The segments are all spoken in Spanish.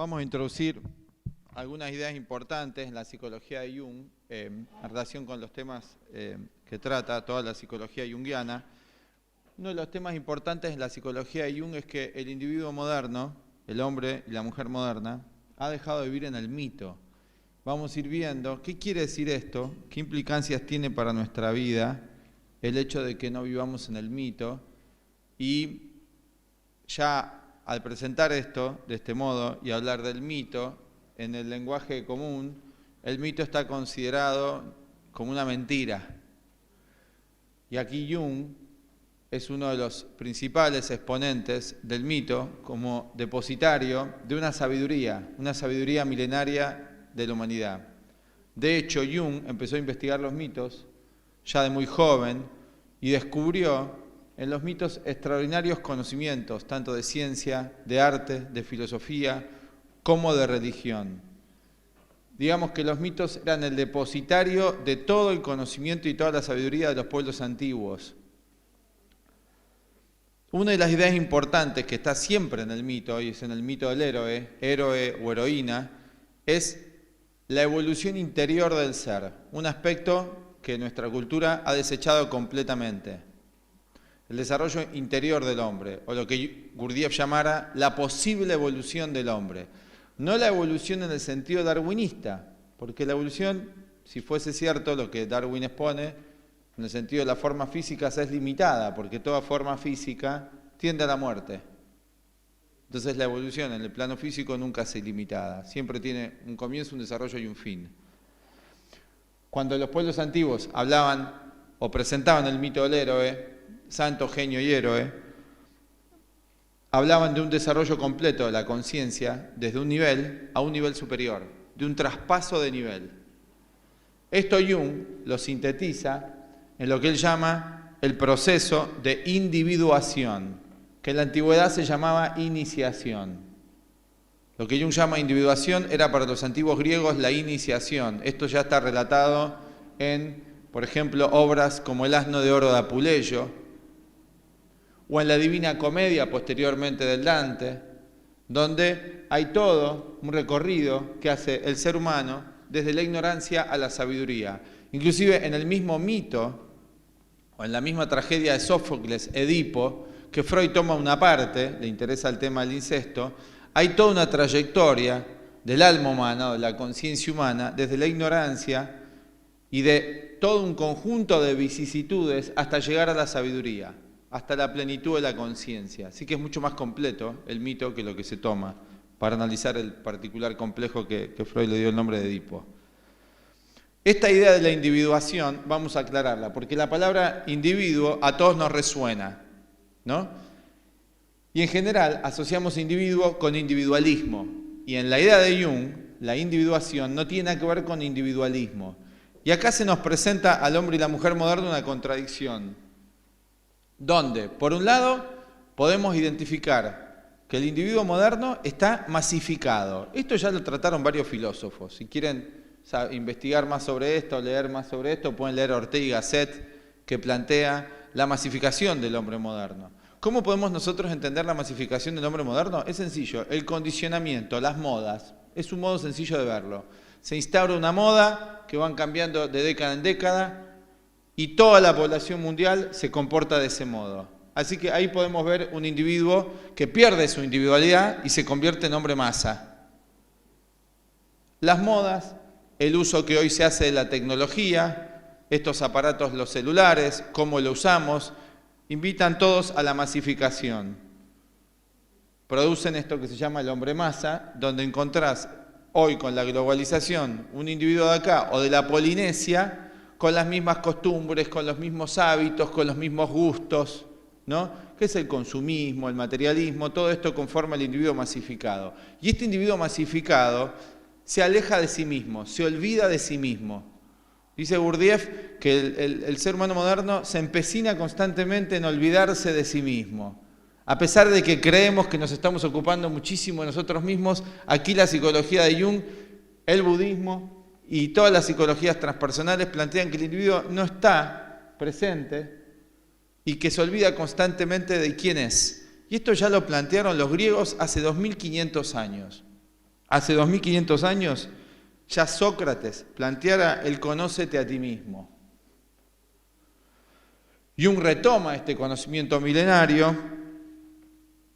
Vamos a introducir algunas ideas importantes en la psicología de Jung en relación con los temas que trata toda la psicología junguiana. Uno de los temas importantes en la psicología de Jung es que el individuo moderno, el hombre y la mujer moderna, ha dejado de vivir en el mito. Vamos a ir viendo qué quiere decir esto, qué implicancias tiene para nuestra vida el hecho de que no vivamos en el mito. Y ya al presentar esto de este modo y hablar del mito, en el lenguaje común, el mito está considerado como una mentira. Y aquí Jung es uno de los principales exponentes del mito como depositario de una sabiduría milenaria de la humanidad. De hecho, Jung empezó a investigar los mitos ya de muy joven y descubrió en los mitos extraordinarios conocimientos, tanto de ciencia, de arte, de filosofía, como de religión. Digamos que los mitos eran el depositario de todo el conocimiento y toda la sabiduría de los pueblos antiguos. Una de las ideas importantes que está siempre en el mito, y es en el mito del héroe o heroína, es la evolución interior del ser, un aspecto que nuestra cultura ha desechado completamente. El desarrollo interior del hombre, o lo que Gurdjieff llamara la posible evolución del hombre. No la evolución en el sentido darwinista, porque la evolución, si fuese cierto lo que Darwin expone, en el sentido de la forma física es limitada, porque toda forma física tiende a la muerte. Entonces la evolución en el plano físico nunca es ilimitada, siempre tiene un comienzo, un desarrollo y un fin. Cuando los pueblos antiguos hablaban o presentaban el mito del héroe, santo, genio y héroe, hablaban de un desarrollo completo de la conciencia desde un nivel a un nivel superior, de un traspaso de nivel. Esto Jung lo sintetiza en lo que él llama el proceso de individuación, que en la antigüedad se llamaba iniciación. Lo que Jung llama individuación era para los antiguos griegos la iniciación. Esto ya está relatado en, por ejemplo, obras como El asno de oro de Apuleyo, o en la Divina Comedia posteriormente del Dante, donde hay todo un recorrido que hace el ser humano desde la ignorancia a la sabiduría. Inclusive en el mismo mito, o en la misma tragedia de Sófocles, Edipo, que Freud toma una parte, le interesa el tema del incesto, hay toda una trayectoria del alma humana, de la conciencia humana, desde la ignorancia y de todo un conjunto de vicisitudes hasta llegar a la sabiduría, hasta la plenitud de la conciencia. Así que es mucho más completo el mito que lo que se toma para analizar el particular complejo que Freud le dio el nombre de Edipo. Esta idea de la individuación vamos a aclararla, porque la palabra individuo a todos nos resuena, ¿no? Y en general asociamos individuo con individualismo. Y en la idea de Jung, la individuación no tiene nada que ver con individualismo. Y acá se nos presenta al hombre y la mujer moderna una contradicción, donde, por un lado, podemos identificar que el individuo moderno está masificado. Esto ya lo trataron varios filósofos. Si quieren investigar más sobre esto, leer más sobre esto, pueden leer Ortega y Gasset, que plantea la masificación del hombre moderno. ¿Cómo podemos nosotros entender la masificación del hombre moderno? Es sencillo, el condicionamiento, las modas, es un modo sencillo de verlo. Se instaura una moda que van cambiando de década en década, y toda la población mundial se comporta de ese modo. Así que ahí podemos ver un individuo que pierde su individualidad y se convierte en hombre masa. Las modas, el uso que hoy se hace de la tecnología, estos aparatos, los celulares, cómo lo usamos, invitan todos a la masificación. Producen esto que se llama el hombre masa, donde encontrás hoy con la globalización un individuo de acá o de la Polinesia, con las mismas costumbres, con los mismos hábitos, con los mismos gustos, ¿no? Que es el consumismo, el materialismo, todo esto conforma el individuo masificado. Y este individuo masificado se aleja de sí mismo, se olvida de sí mismo. Dice Gurdjieff que el ser humano moderno se empecina constantemente en olvidarse de sí mismo. A pesar de que creemos que nos estamos ocupando muchísimo de nosotros mismos, aquí la psicología de Jung, el budismo y todas las psicologías transpersonales plantean que el individuo no está presente y que se olvida constantemente de quién es. Y esto ya lo plantearon los griegos hace 2500 años. hace 2500 años, ya Sócrates planteara el conócete a ti mismo. Jung retoma este conocimiento milenario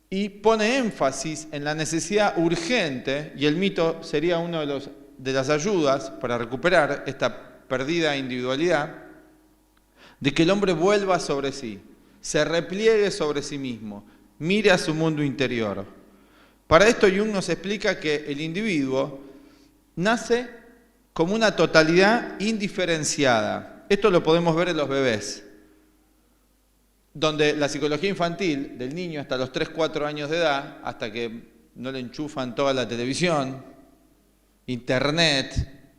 y pone énfasis en la necesidad urgente, y el mito sería uno de las ayudas para recuperar esta perdida individualidad, de que el hombre vuelva sobre sí, se repliegue sobre sí mismo, mire a su mundo interior. Para esto Jung nos explica que el individuo nace como una totalidad indiferenciada. Esto lo podemos ver en los bebés, donde la psicología infantil del niño hasta los 3-4 años de edad, hasta que no le enchufan toda la televisión, internet,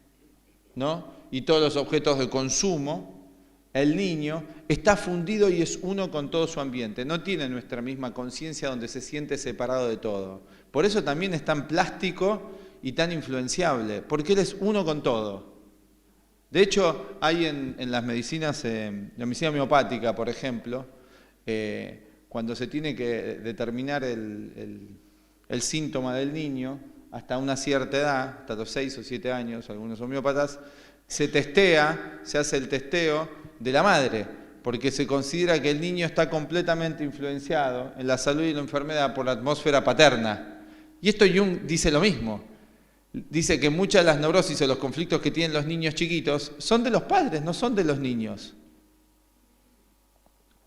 ¿no?, y todos los objetos de consumo, el niño está fundido y es uno con todo su ambiente. No tiene nuestra misma conciencia donde se siente separado de todo. Por eso también es tan plástico y tan influenciable, porque él es uno con todo. De hecho, hay en las medicinas, la medicina homeopática, por ejemplo, cuando se tiene que determinar el síntoma del niño, hasta una cierta edad, hasta los 6 o 7 años, algunos homeópatas, se hace el testeo de la madre, porque se considera que el niño está completamente influenciado en la salud y la enfermedad por la atmósfera paterna. Y esto Jung dice lo mismo. Dice que muchas de las neurosis o los conflictos que tienen los niños chiquitos son de los padres, no son de los niños.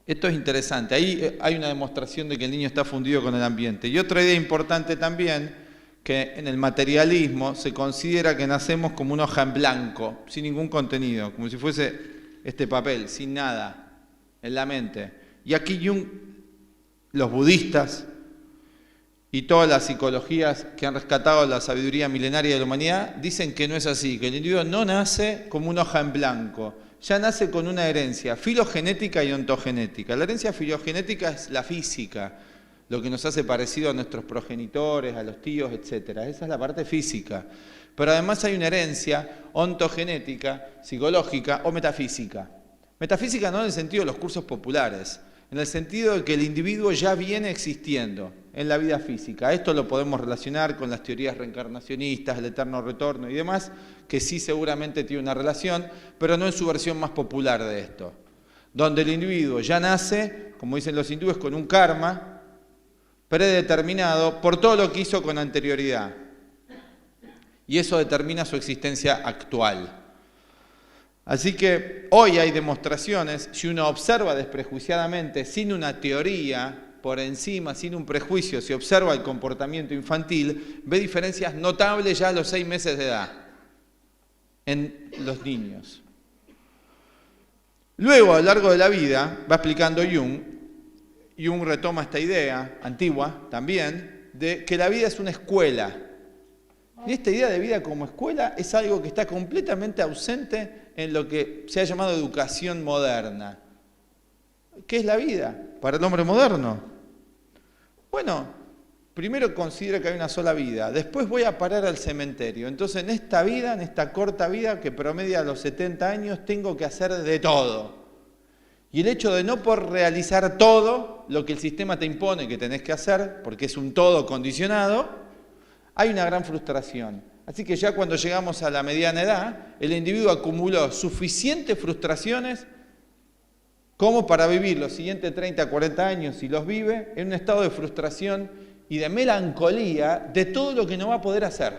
Esto es interesante. Ahí hay una demostración de que el niño está fundido con el ambiente. Y otra idea importante también, que en el materialismo se considera que nacemos como una hoja en blanco, sin ningún contenido, como si fuese este papel, sin nada, en la mente. Y aquí Jung, los budistas y todas las psicologías que han rescatado la sabiduría milenaria de la humanidad, dicen que no es así, que el individuo no nace como una hoja en blanco, ya nace con una herencia filogenética y ontogenética. La herencia filogenética es la física, lo que nos hace parecido a nuestros progenitores, a los tíos, etc. Esa es la parte física. Pero además hay una herencia ontogenética, psicológica o metafísica. Metafísica no en el sentido de los cursos populares, en el sentido de que el individuo ya viene existiendo en la vida física. Esto lo podemos relacionar con las teorías reencarnacionistas, el eterno retorno y demás, que sí seguramente tiene una relación, pero no en su versión más popular de esto. Donde el individuo ya nace, como dicen los hindúes, con un karma predeterminado por todo lo que hizo con anterioridad. Y eso determina su existencia actual. Así que hoy hay demostraciones, si uno observa desprejuiciadamente, sin una teoría por encima, sin un prejuicio, si observa el comportamiento infantil, ve diferencias notables ya a los 6 meses de edad en los niños. Luego, a lo largo de la vida, va explicando Jung retoma esta idea, antigua también, de que la vida es una escuela. Y esta idea de vida como escuela es algo que está completamente ausente en lo que se ha llamado educación moderna. ¿Qué es la vida para el hombre moderno? Bueno, primero considero que hay una sola vida, después voy a parar al cementerio. Entonces en esta vida, en esta corta vida que promedia los 70 años, tengo que hacer de todo. Y el hecho de no poder realizar todo lo que el sistema te impone que tenés que hacer, porque es un todo condicionado, hay una gran frustración. Así que ya cuando llegamos a la mediana edad, el individuo acumuló suficientes frustraciones como para vivir los siguientes 30, 40 años, si los vive, en un estado de frustración y de melancolía de todo lo que no va a poder hacer.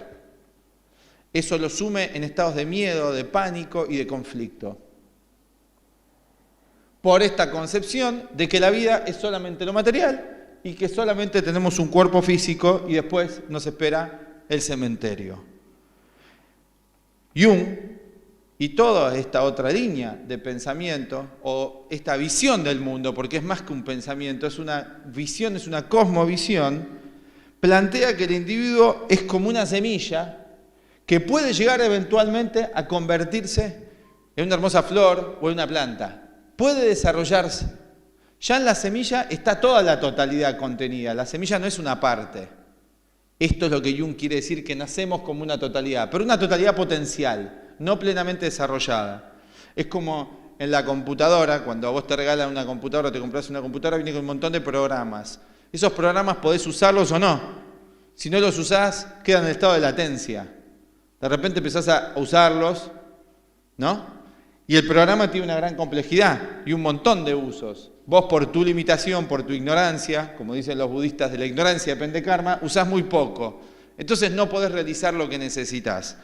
Eso lo sume en estados de miedo, de pánico y de conflicto. Por esta concepción de que la vida es solamente lo material y que solamente tenemos un cuerpo físico y después nos espera el cementerio. Jung y toda esta otra línea de pensamiento o esta visión del mundo, porque es más que un pensamiento, es una visión, es una cosmovisión, plantea que el individuo es como una semilla que puede llegar eventualmente a convertirse en una hermosa flor o en una planta. Puede desarrollarse. Ya en la semilla está toda la totalidad contenida. La semilla no es una parte. Esto es lo que Jung quiere decir, que nacemos como una totalidad, pero una totalidad potencial, no plenamente desarrollada. Es como en la computadora, cuando a vos te regalan una computadora, te compras una computadora, viene con un montón de programas. Esos programas podés usarlos o no. Si no los usás, quedan en estado de latencia. De repente empezás a usarlos, ¿no? Y el programa tiene una gran complejidad y un montón de usos. Vos por tu limitación, por tu ignorancia, como dicen los budistas, de la ignorancia depende karma, usás muy poco. Entonces no podés realizar lo que necesitas.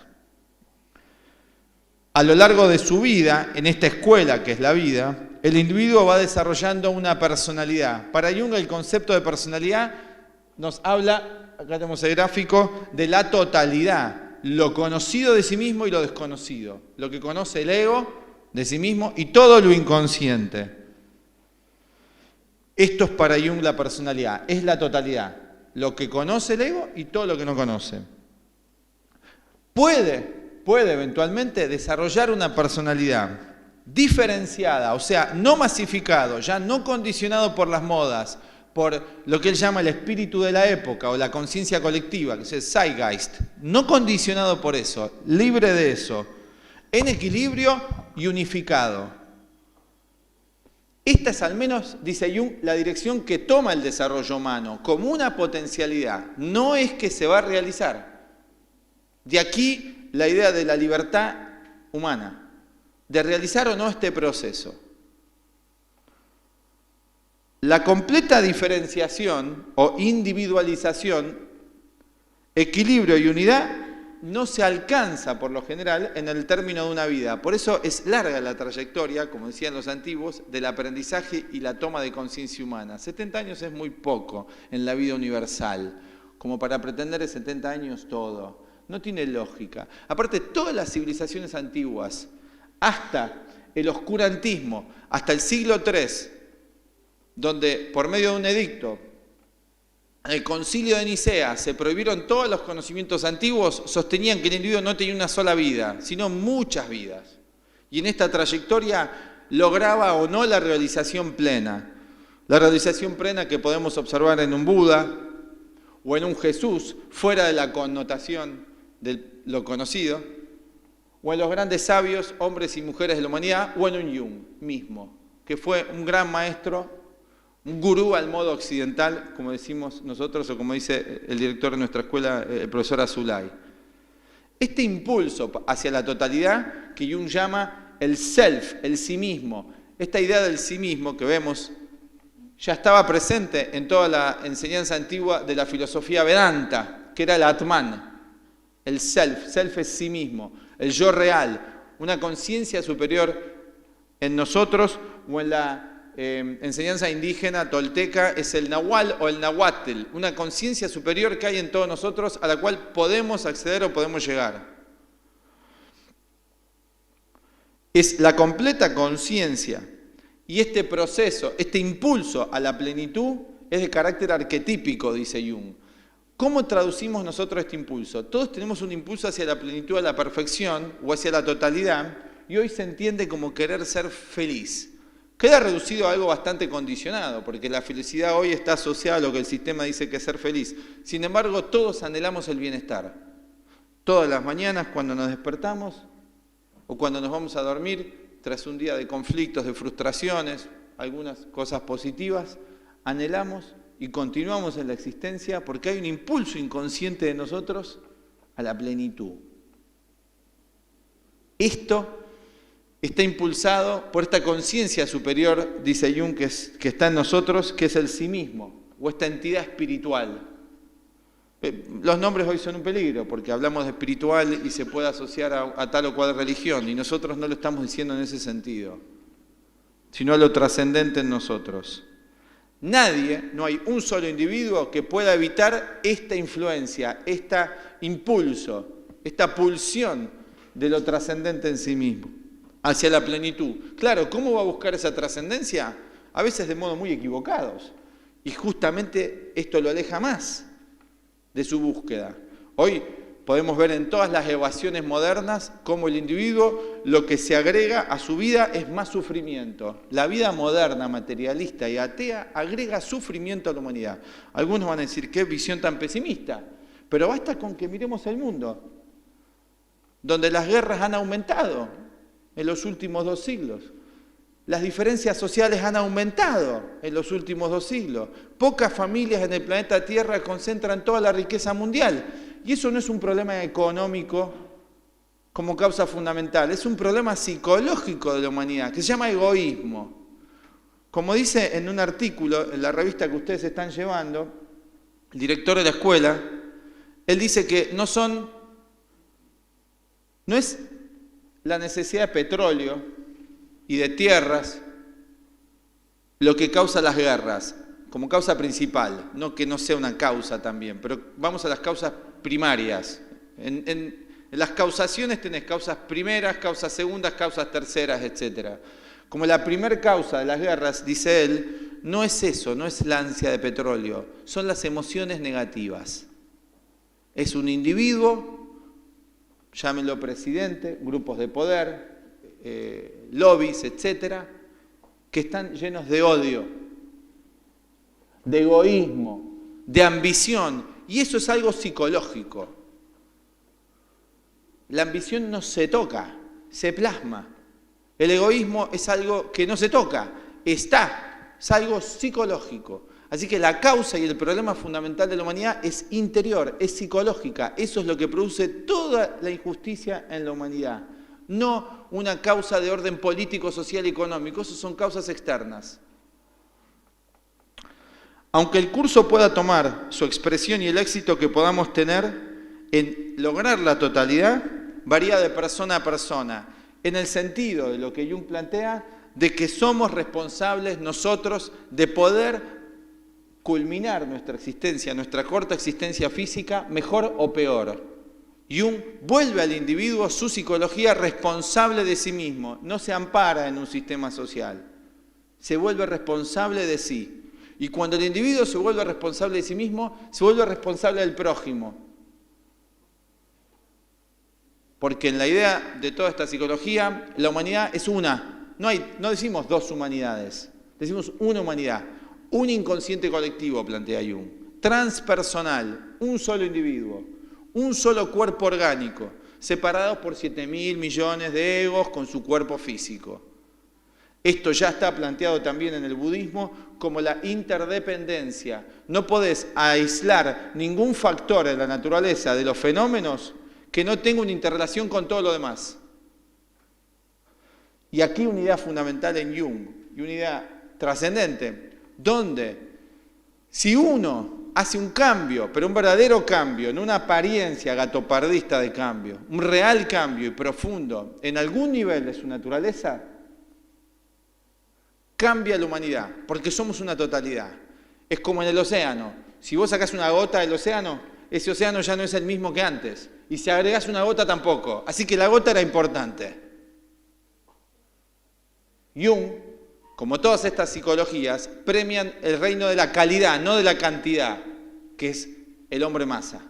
A lo largo de su vida, en esta escuela que es la vida, el individuo va desarrollando una personalidad. Para Jung el concepto de personalidad nos habla, acá tenemos el gráfico, de la totalidad, lo conocido de sí mismo y lo desconocido, lo que conoce el ego de sí mismo y todo lo inconsciente. Esto es para Jung la personalidad, es la totalidad, lo que conoce el ego y todo lo que no conoce. Puede eventualmente desarrollar una personalidad diferenciada, o sea, no masificado, ya no condicionado por las modas, por lo que él llama el espíritu de la época o la conciencia colectiva, que es el Zeitgeist, no condicionado por eso, libre de eso, en equilibrio y unificado. Esta es al menos, dice Jung, la dirección que toma el desarrollo humano, como una potencialidad, no es que se va a realizar. De aquí la idea de la libertad humana, de realizar o no este proceso. La completa diferenciación o individualización, equilibrio y unidad no se alcanza por lo general en el término de una vida. Por eso es larga la trayectoria, como decían los antiguos, del aprendizaje y la toma de conciencia humana. 70 años es muy poco en la vida universal, como para pretender en 70 años todo. No tiene lógica. Aparte, todas las civilizaciones antiguas, hasta el oscurantismo, hasta el siglo III, donde por medio de un edicto, en el concilio de Nicea, se prohibieron todos los conocimientos antiguos, sostenían que el individuo no tenía una sola vida, sino muchas vidas. Y en esta trayectoria lograba o no la realización plena. La realización plena que podemos observar en un Buda o en un Jesús, fuera de la connotación de lo conocido, o en los grandes sabios, hombres y mujeres de la humanidad, o en un Jung mismo, que fue un gran maestro, un gurú al modo occidental, como decimos nosotros, o como dice el director de nuestra escuela, el profesor Azulay. Este impulso hacia la totalidad que Jung llama el self, el sí mismo, esta idea del sí mismo que vemos, ya estaba presente en toda la enseñanza antigua de la filosofía Vedanta, que era el Atman, el self es sí mismo, el yo real, una conciencia superior en nosotros o en la enseñanza indígena tolteca es el Nahual o el Nahuatl, una conciencia superior que hay en todos nosotros a la cual podemos acceder o podemos llegar. Es la completa conciencia y este proceso, este impulso a la plenitud es de carácter arquetípico, dice Jung. ¿Cómo traducimos nosotros este impulso? Todos tenemos un impulso hacia la plenitud, a la perfección o hacia la totalidad y hoy se entiende como querer ser feliz. Queda reducido a algo bastante condicionado, porque la felicidad hoy está asociada a lo que el sistema dice que es ser feliz. Sin embargo, todos anhelamos el bienestar. Todas las mañanas cuando nos despertamos o cuando nos vamos a dormir, tras un día de conflictos, de frustraciones, algunas cosas positivas, anhelamos y continuamos en la existencia porque hay un impulso inconsciente de nosotros a la plenitud. Esto está impulsado por esta conciencia superior, dice Jung, que está en nosotros, que es el sí mismo, o esta entidad espiritual. Los nombres hoy son un peligro, porque hablamos de espiritual y se puede asociar a tal o cual religión, y nosotros no lo estamos diciendo en ese sentido, sino a lo trascendente en nosotros. Nadie, no hay un solo individuo que pueda evitar esta influencia, este impulso, esta pulsión de lo trascendente en sí mismo, hacia la plenitud. Claro, ¿cómo va a buscar esa trascendencia? A veces de modo muy equivocados. Y justamente esto lo aleja más de su búsqueda. Hoy podemos ver en todas las evasiones modernas cómo el individuo lo que se agrega a su vida es más sufrimiento. La vida moderna, materialista y atea agrega sufrimiento a la humanidad. Algunos van a decir, qué visión tan pesimista, pero basta con que miremos el mundo, donde las guerras han aumentado en los últimos 2 siglos. Las diferencias sociales han aumentado en los últimos 2 siglos. Pocas familias en el planeta Tierra concentran toda la riqueza mundial. Y eso no es un problema económico como causa fundamental, es un problema psicológico de la humanidad, que se llama egoísmo. Como dice en un artículo en la revista que ustedes están llevando, el director de la escuela, él dice que no es la necesidad de petróleo y de tierras lo que causa las guerras, como causa principal, no que no sea una causa también, pero vamos a las causas primarias. En las causaciones tenés causas primeras, causas segundas, causas terceras, etc. Como la primera causa de las guerras, dice él, no es eso, no es la ansia de petróleo, son las emociones negativas. Es un individuo, llámenlo presidente, grupos de poder, lobbies, etcétera, que están llenos de odio, de egoísmo, de ambición, y eso es algo psicológico. La ambición no se toca, se plasma. El egoísmo es algo que no se toca, es algo psicológico. Así que la causa y el problema fundamental de la humanidad es interior, es psicológica. Eso es lo que produce toda la injusticia en la humanidad. No una causa de orden político, social y económico, eso son causas externas. Aunque el curso pueda tomar su expresión y el éxito que podamos tener en lograr la totalidad, varía de persona a persona, en el sentido de lo que Jung plantea, de que somos responsables nosotros de poder culminar nuestra existencia, nuestra corta existencia física, mejor o peor. Jung vuelve al individuo su psicología responsable de sí mismo, no se ampara en un sistema social, se vuelve responsable de sí. Y cuando el individuo se vuelve responsable de sí mismo, se vuelve responsable del prójimo. Porque en la idea de toda esta psicología, la humanidad es una. No decimos 2 humanidades, decimos una humanidad. Un inconsciente colectivo, plantea Jung. Transpersonal, un solo individuo, un solo cuerpo orgánico, separados por 7.000 millones de egos con su cuerpo físico. Esto ya está planteado también en el budismo como la interdependencia. No podés aislar ningún factor en la naturaleza de los fenómenos que no tenga una interrelación con todo lo demás. Y aquí una idea fundamental en Jung, y una idea trascendente, donde si uno hace un cambio, pero un verdadero cambio, no una apariencia gatopardista de cambio, un real cambio y profundo en algún nivel de su naturaleza, cambia la humanidad, porque somos una totalidad. Es como en el océano. Si vos sacás una gota del océano, ese océano ya no es el mismo que antes. Y si agregás una gota tampoco. Así que la gota era importante. Jung, como todas estas psicologías, premian el reino de la calidad, no de la cantidad, que es el hombre masa.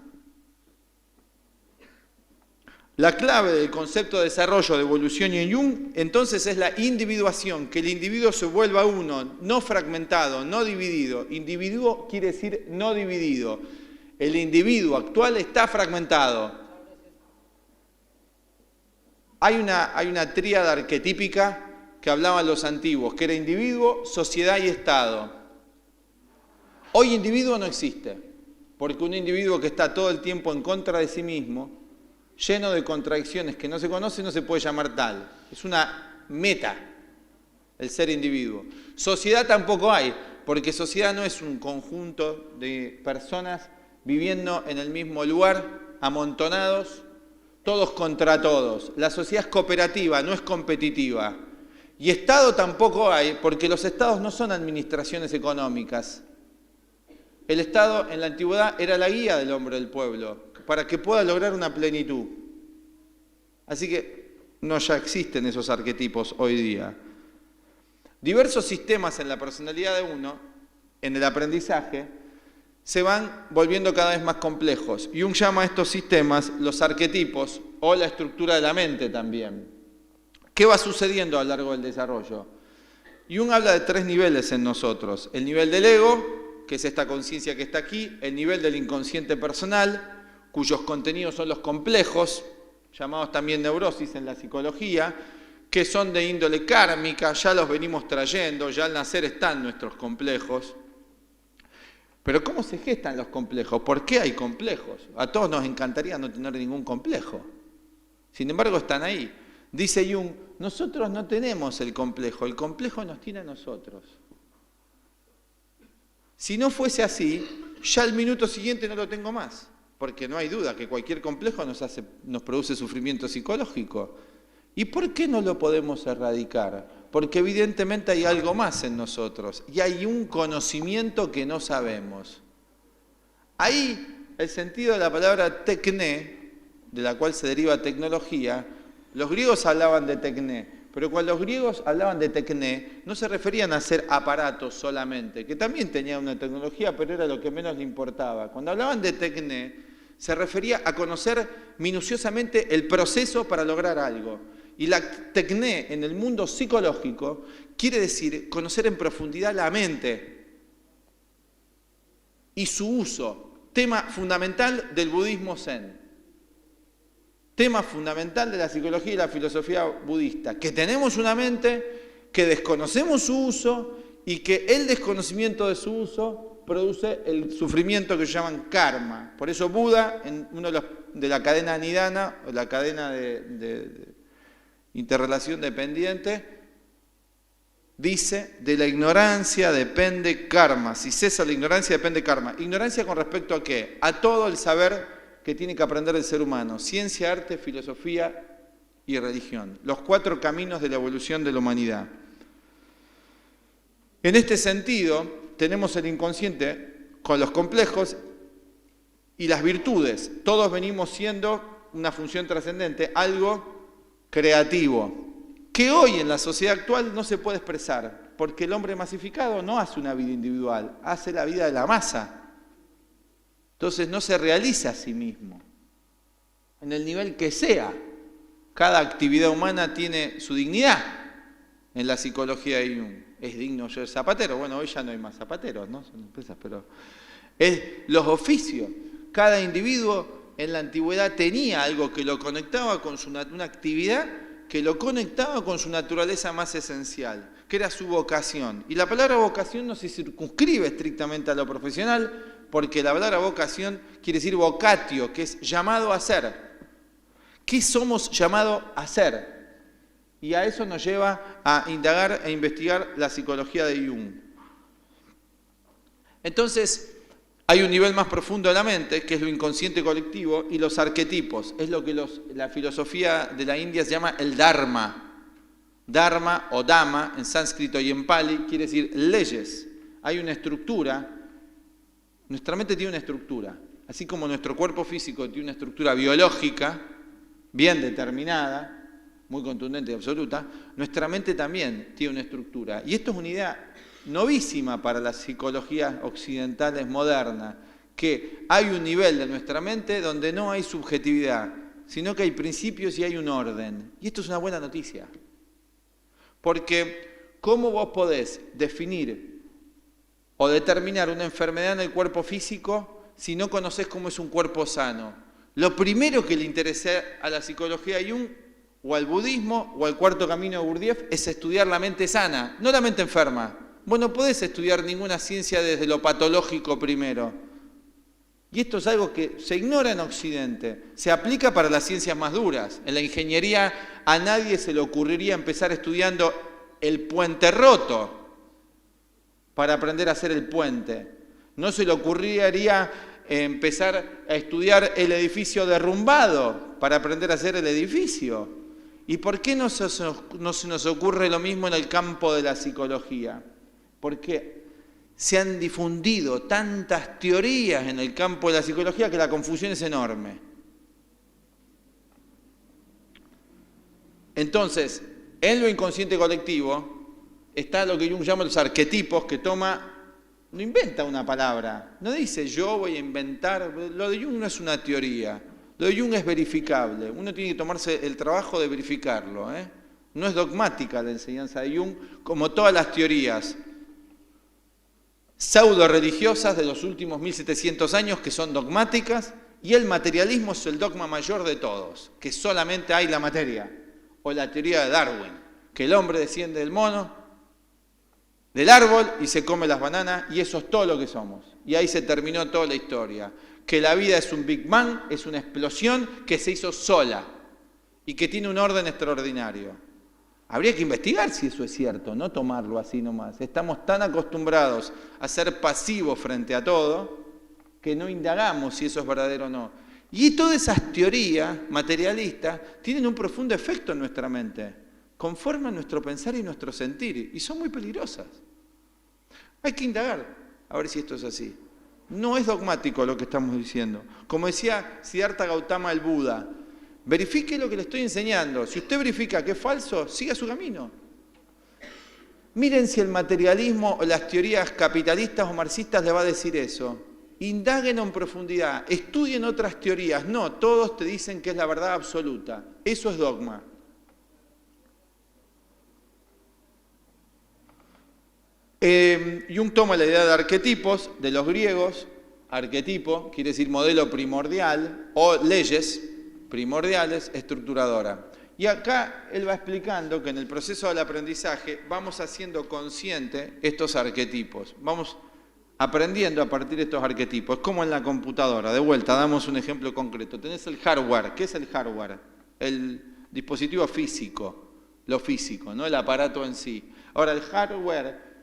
La clave del concepto de desarrollo, de evolución y en Jung, entonces es la individuación, que el individuo se vuelva uno, no fragmentado, no dividido. Individuo quiere decir no dividido. El individuo actual está fragmentado. Hay una tríada arquetípica que hablaban los antiguos, que era individuo, sociedad y Estado. Hoy individuo no existe, porque un individuo que está todo el tiempo en contra de sí mismo, lleno de contradicciones que no se conoce, no se puede llamar tal. Es una meta el ser individuo. Sociedad tampoco hay, porque sociedad no es un conjunto de personas viviendo en el mismo lugar, amontonados, todos contra todos. La sociedad es cooperativa, no es competitiva. Y Estado tampoco hay, porque los Estados no son administraciones económicas. El Estado en la antigüedad era la guía del hombre del pueblo, para que pueda lograr una plenitud. Así que no ya existen esos arquetipos hoy día. Diversos sistemas en la personalidad de uno, en el aprendizaje, se van volviendo cada vez más complejos. Jung llama a estos sistemas los arquetipos o la estructura de la mente también. ¿Qué va sucediendo a lo largo del desarrollo? Jung habla de 3 niveles en nosotros. El nivel del ego, que es esta conciencia que está aquí, el nivel del inconsciente personal, cuyos contenidos son los complejos, llamados también neurosis en la psicología, que son de índole kármica, ya los venimos trayendo, ya al nacer están nuestros complejos. Pero ¿cómo se gestan los complejos? ¿Por qué hay complejos? A todos nos encantaría no tener ningún complejo. Sin embargo, están ahí. Dice Jung, nosotros no tenemos el complejo nos tiene a nosotros. Si no fuese así, ya al minuto siguiente no lo tengo más, porque no hay duda que cualquier complejo nos produce sufrimiento psicológico. ¿Y por qué no lo podemos erradicar? Porque evidentemente hay algo más en nosotros y hay un conocimiento que no sabemos. Ahí el sentido de la palabra tekné, de la cual se deriva tecnología, los griegos hablaban de tekné, pero cuando los griegos hablaban de tekné, no se referían a hacer aparatos solamente, que también tenían una tecnología, pero era lo que menos le importaba. Cuando hablaban de tekné, se refería a conocer minuciosamente el proceso para lograr algo. Y la tekné en el mundo psicológico quiere decir conocer en profundidad la mente y su uso, tema fundamental del budismo zen. Tema fundamental de la psicología y la filosofía budista, que tenemos una mente, que desconocemos su uso y que el desconocimiento de su uso produce el sufrimiento que llaman karma. Por eso Buda, en uno de la cadena nidana, o la cadena de interrelación dependiente, dice, de la ignorancia depende karma. Si cesa la ignorancia, depende karma. ¿Ignorancia con respecto a qué? A todo el saber que tiene que aprender el ser humano, ciencia, arte, filosofía y religión. Los 4 caminos de la evolución de la humanidad. En este sentido, tenemos el inconsciente con los complejos y las virtudes. Todos venimos siendo una función trascendente, algo creativo, que hoy en la sociedad actual no se puede expresar, porque el hombre masificado no hace una vida individual, hace la vida de la masa. Entonces no se realiza a sí mismo, en el nivel que sea. Cada actividad humana tiene su dignidad en la psicología de Jung. ¿Es digno ser zapatero? Bueno, hoy ya no hay más zapateros, ¿no? Son empresas, pero es los oficios. Cada individuo en la antigüedad tenía algo que lo conectaba con una actividad que lo conectaba con su naturaleza más esencial, que era su vocación. Y la palabra vocación no se circunscribe estrictamente a lo profesional, porque la palabra vocación quiere decir vocatio, que es llamado a ser. ¿Qué somos llamados a ser? Y a eso nos lleva a indagar e investigar la psicología de Jung. Entonces, hay un nivel más profundo de la mente, que es lo inconsciente colectivo, y los arquetipos. Es lo que la filosofía de la India se llama el Dharma. Dharma o Dhamma, en sánscrito y en pali, quiere decir leyes. Hay una estructura. Nuestra mente tiene una estructura, así como nuestro cuerpo físico tiene una estructura biológica, bien determinada, muy contundente y absoluta, nuestra mente también tiene una estructura. Y esto es una idea novísima para las psicologías occidentales modernas, que hay un nivel de nuestra mente donde no hay subjetividad, sino que hay principios y hay un orden. Y esto es una buena noticia, porque ¿cómo vos podés definir o determinar una enfermedad en el cuerpo físico si no conocés cómo es un cuerpo sano? Lo primero que le interesa a la psicología de Jung, o al budismo, o al cuarto camino de Gurdjieff, es estudiar la mente sana, no la mente enferma. Vos no podés estudiar ninguna ciencia desde lo patológico primero. Y esto es algo que se ignora en Occidente. Se aplica para las ciencias más duras. En la ingeniería a nadie se le ocurriría empezar estudiando el puente roto para aprender a hacer el puente. No se le ocurriría empezar a estudiar el edificio derrumbado para aprender a hacer el edificio. ¿Y por qué no se nos ocurre lo mismo en el campo de la psicología? Porque se han difundido tantas teorías en el campo de la psicología que la confusión es enorme. Entonces, en lo inconsciente colectivo está lo que Jung llama los arquetipos, que no inventa una palabra, no dice yo voy a inventar, lo de Jung no es una teoría, lo de Jung es verificable, uno tiene que tomarse el trabajo de verificarlo, No es dogmática la enseñanza de Jung, como todas las teorías pseudo-religiosas de los últimos 1700 años que son dogmáticas, y el materialismo es el dogma mayor de todos, que solamente hay la materia, o la teoría de Darwin. que el hombre desciende del mono, del árbol y se come las bananas y eso es todo lo que somos. Y ahí se terminó toda la historia. Que la vida es un Big Bang, es una explosión que se hizo sola y que tiene un orden extraordinario. Habría que investigar si eso es cierto, no tomarlo así nomás. Estamos tan acostumbrados a ser pasivos frente a todo que no indagamos si eso es verdadero o no. Y todas esas teorías materialistas tienen un profundo efecto en nuestra mente, conforman nuestro pensar y nuestro sentir, y son muy peligrosas. Hay que indagar a ver si esto es así. No es dogmático lo que estamos diciendo. Como decía Siddhartha Gautama el Buda, verifique lo que le estoy enseñando. Si usted verifica que es falso, siga su camino. Miren si el materialismo o las teorías capitalistas o marxistas le va a decir eso. Indaguen en profundidad, estudien otras teorías. No, todos te dicen que es la verdad absoluta. Eso es dogma. Jung toma la idea de arquetipos de los griegos. Arquetipo quiere decir modelo primordial o leyes primordiales, estructuradora. Y acá él va explicando que en el proceso del aprendizaje vamos haciendo consciente estos arquetipos. Vamos aprendiendo a partir de estos arquetipos. Es como en la computadora. De vuelta, damos un ejemplo concreto. Tenés el hardware. ¿Qué es el hardware? El dispositivo físico, lo físico, no el aparato en sí. Ahora, el hardware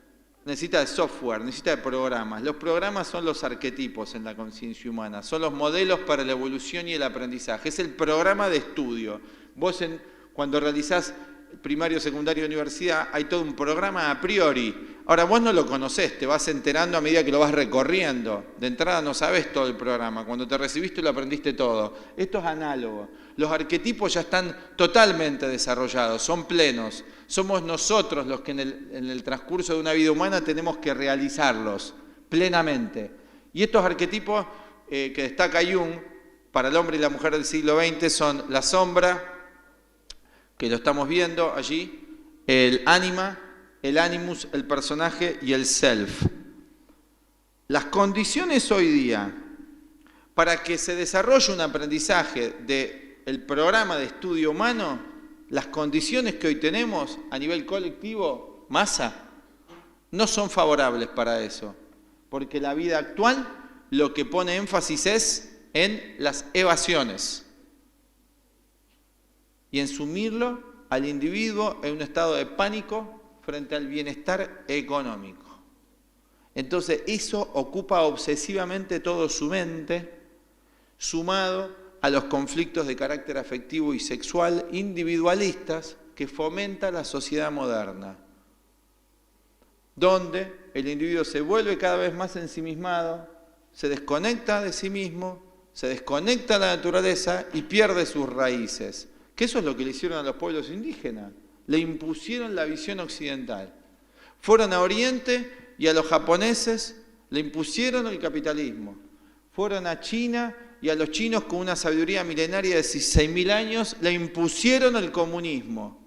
necesita de software, necesita de programas. Los programas son los arquetipos en la conciencia humana, son los modelos para la evolución y el aprendizaje. Es el programa de estudio. Vos cuando realizás primario, secundario, universidad, hay todo un programa a priori. Ahora vos no lo conocés, te vas enterando a medida que lo vas recorriendo. De entrada no sabés todo el programa, cuando te recibiste lo aprendiste todo. Esto es análogo. Los arquetipos ya están totalmente desarrollados, son plenos. Somos nosotros los que en el transcurso de una vida humana tenemos que realizarlos plenamente. Y estos arquetipos que destaca Jung para el hombre y la mujer del siglo XX son la sombra, que lo estamos viendo allí, el ánima, el animus, el personaje y el self. Las condiciones hoy día para que se desarrolle un aprendizaje del programa de estudio humano, las condiciones que hoy tenemos a nivel colectivo, masa, no son favorables para eso. Porque la vida actual lo que pone énfasis es en las evasiones y en sumirlo al individuo en un estado de pánico frente al bienestar económico. Entonces eso ocupa obsesivamente todo su mente, sumado a los conflictos de carácter afectivo y sexual individualistas que fomenta la sociedad moderna, donde el individuo se vuelve cada vez más ensimismado, se desconecta de sí mismo, se desconecta de la naturaleza y pierde sus raíces. Que eso es lo que le hicieron a los pueblos indígenas. Le impusieron la visión occidental. Fueron a Oriente y a los japoneses le impusieron el capitalismo. Fueron a China y a los chinos con una sabiduría milenaria de 16.000 años le impusieron el comunismo.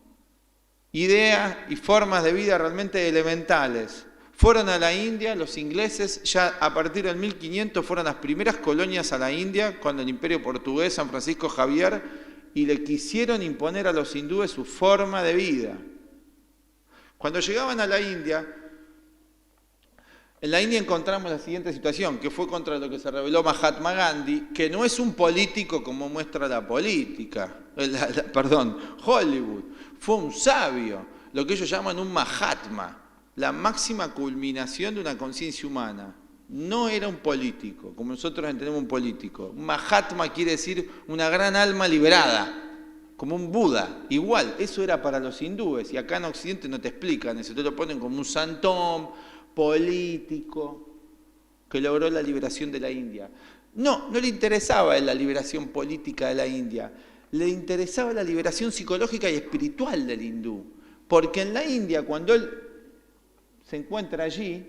Ideas y formas de vida realmente elementales. Fueron a la India, los ingleses ya a partir del 1500 fueron las primeras colonias a la India con el Imperio Portugués, San Francisco Javier, y le quisieron imponer a los hindúes su forma de vida. Cuando llegaban a la India, en la India encontramos la siguiente situación, que fue contra lo que se rebeló Mahatma Gandhi, que no es un político como muestra la política, Hollywood, fue un sabio, lo que ellos llaman un Mahatma, la máxima culminación de una conciencia humana. No era un político, como nosotros entendemos un político. Un Mahatma quiere decir una gran alma liberada, como un Buda. Igual, eso era para los hindúes, y acá en Occidente no te explican eso, te lo ponen como un santón político que logró la liberación de la India. No le interesaba la liberación política de la India, le interesaba la liberación psicológica y espiritual del hindú. Porque en la India, cuando él se encuentra allí,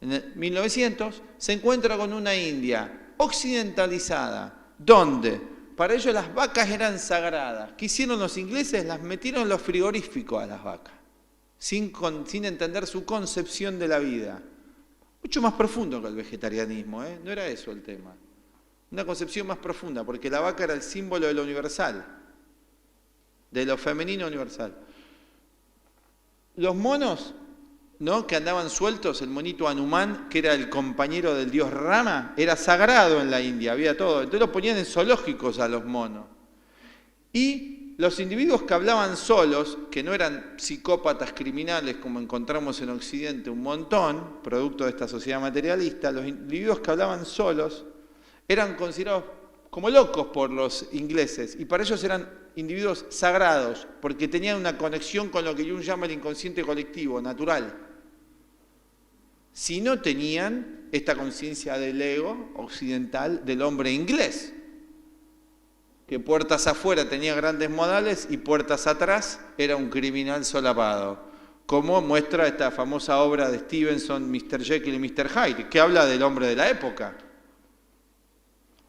en el 1900, se encuentra con una India occidentalizada, donde para ellos las vacas eran sagradas. ¿Qué hicieron los ingleses? Las metieron en los frigoríficos a las vacas, sin entender su concepción de la vida. Mucho más profundo que el vegetarianismo, no era eso el tema. Una concepción más profunda, porque la vaca era el símbolo de lo universal, de lo femenino universal. Los monos, ¿no?, que andaban sueltos, el monito Hanuman, que era el compañero del dios Rama, era sagrado en la India, había todo. Entonces lo ponían en zoológicos a los monos. Y los individuos que hablaban solos, que no eran psicópatas criminales como encontramos en Occidente un montón, producto de esta sociedad materialista, los individuos que hablaban solos eran considerados como locos por los ingleses, y para ellos eran individuos sagrados, porque tenían una conexión con lo que Jung llama el inconsciente colectivo, natural. Si no tenían esta conciencia del ego occidental del hombre inglés, que puertas afuera tenía grandes modales y puertas atrás era un criminal solapado, como muestra esta famosa obra de Stevenson, Mr. Jekyll y Mr. Hyde, que habla del hombre de la época,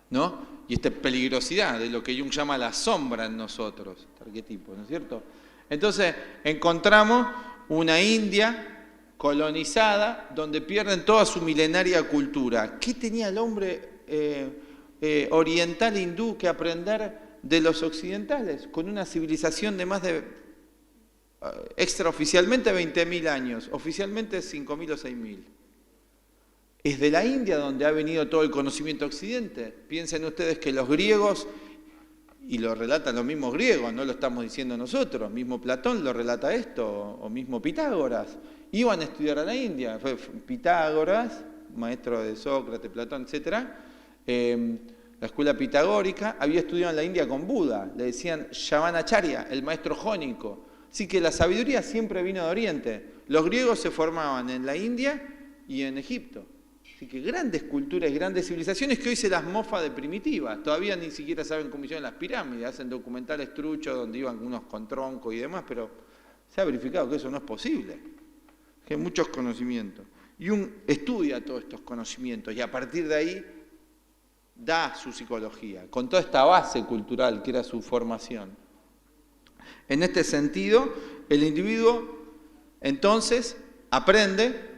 ¿no? Y esta peligrosidad de lo que Jung llama la sombra en nosotros, este arquetipo, ¿no es cierto? Entonces encontramos una India colonizada donde pierden toda su milenaria cultura. ¿Qué tenía el hombre oriental hindú que aprender de los occidentales? Con una civilización de más de, extraoficialmente 20.000 años, oficialmente 5.000 o 6.000. Es de la India donde ha venido todo el conocimiento occidente. Piensen ustedes que los griegos, y lo relatan los mismos griegos, no lo estamos diciendo nosotros, mismo Platón lo relata esto, o mismo Pitágoras, iban a estudiar a la India. Fue Pitágoras, maestro de Sócrates, Platón, etc. La escuela pitagórica, había estudiado en la India con Buda, le decían Yavanacharya, el maestro jónico. Así que la sabiduría siempre vino de Oriente. Los griegos se formaban en la India y en Egipto. Así que grandes culturas y grandes civilizaciones que hoy se las mofa de primitivas. Todavía ni siquiera saben cómo hicieron las pirámides. Hacen documentales truchos donde iban unos con troncos y demás, pero se ha verificado que eso no es posible. Que hay muchos conocimientos. Y Jung estudia todos estos conocimientos y a partir de ahí da su psicología, con toda esta base cultural que era su formación. En este sentido, el individuo entonces aprende,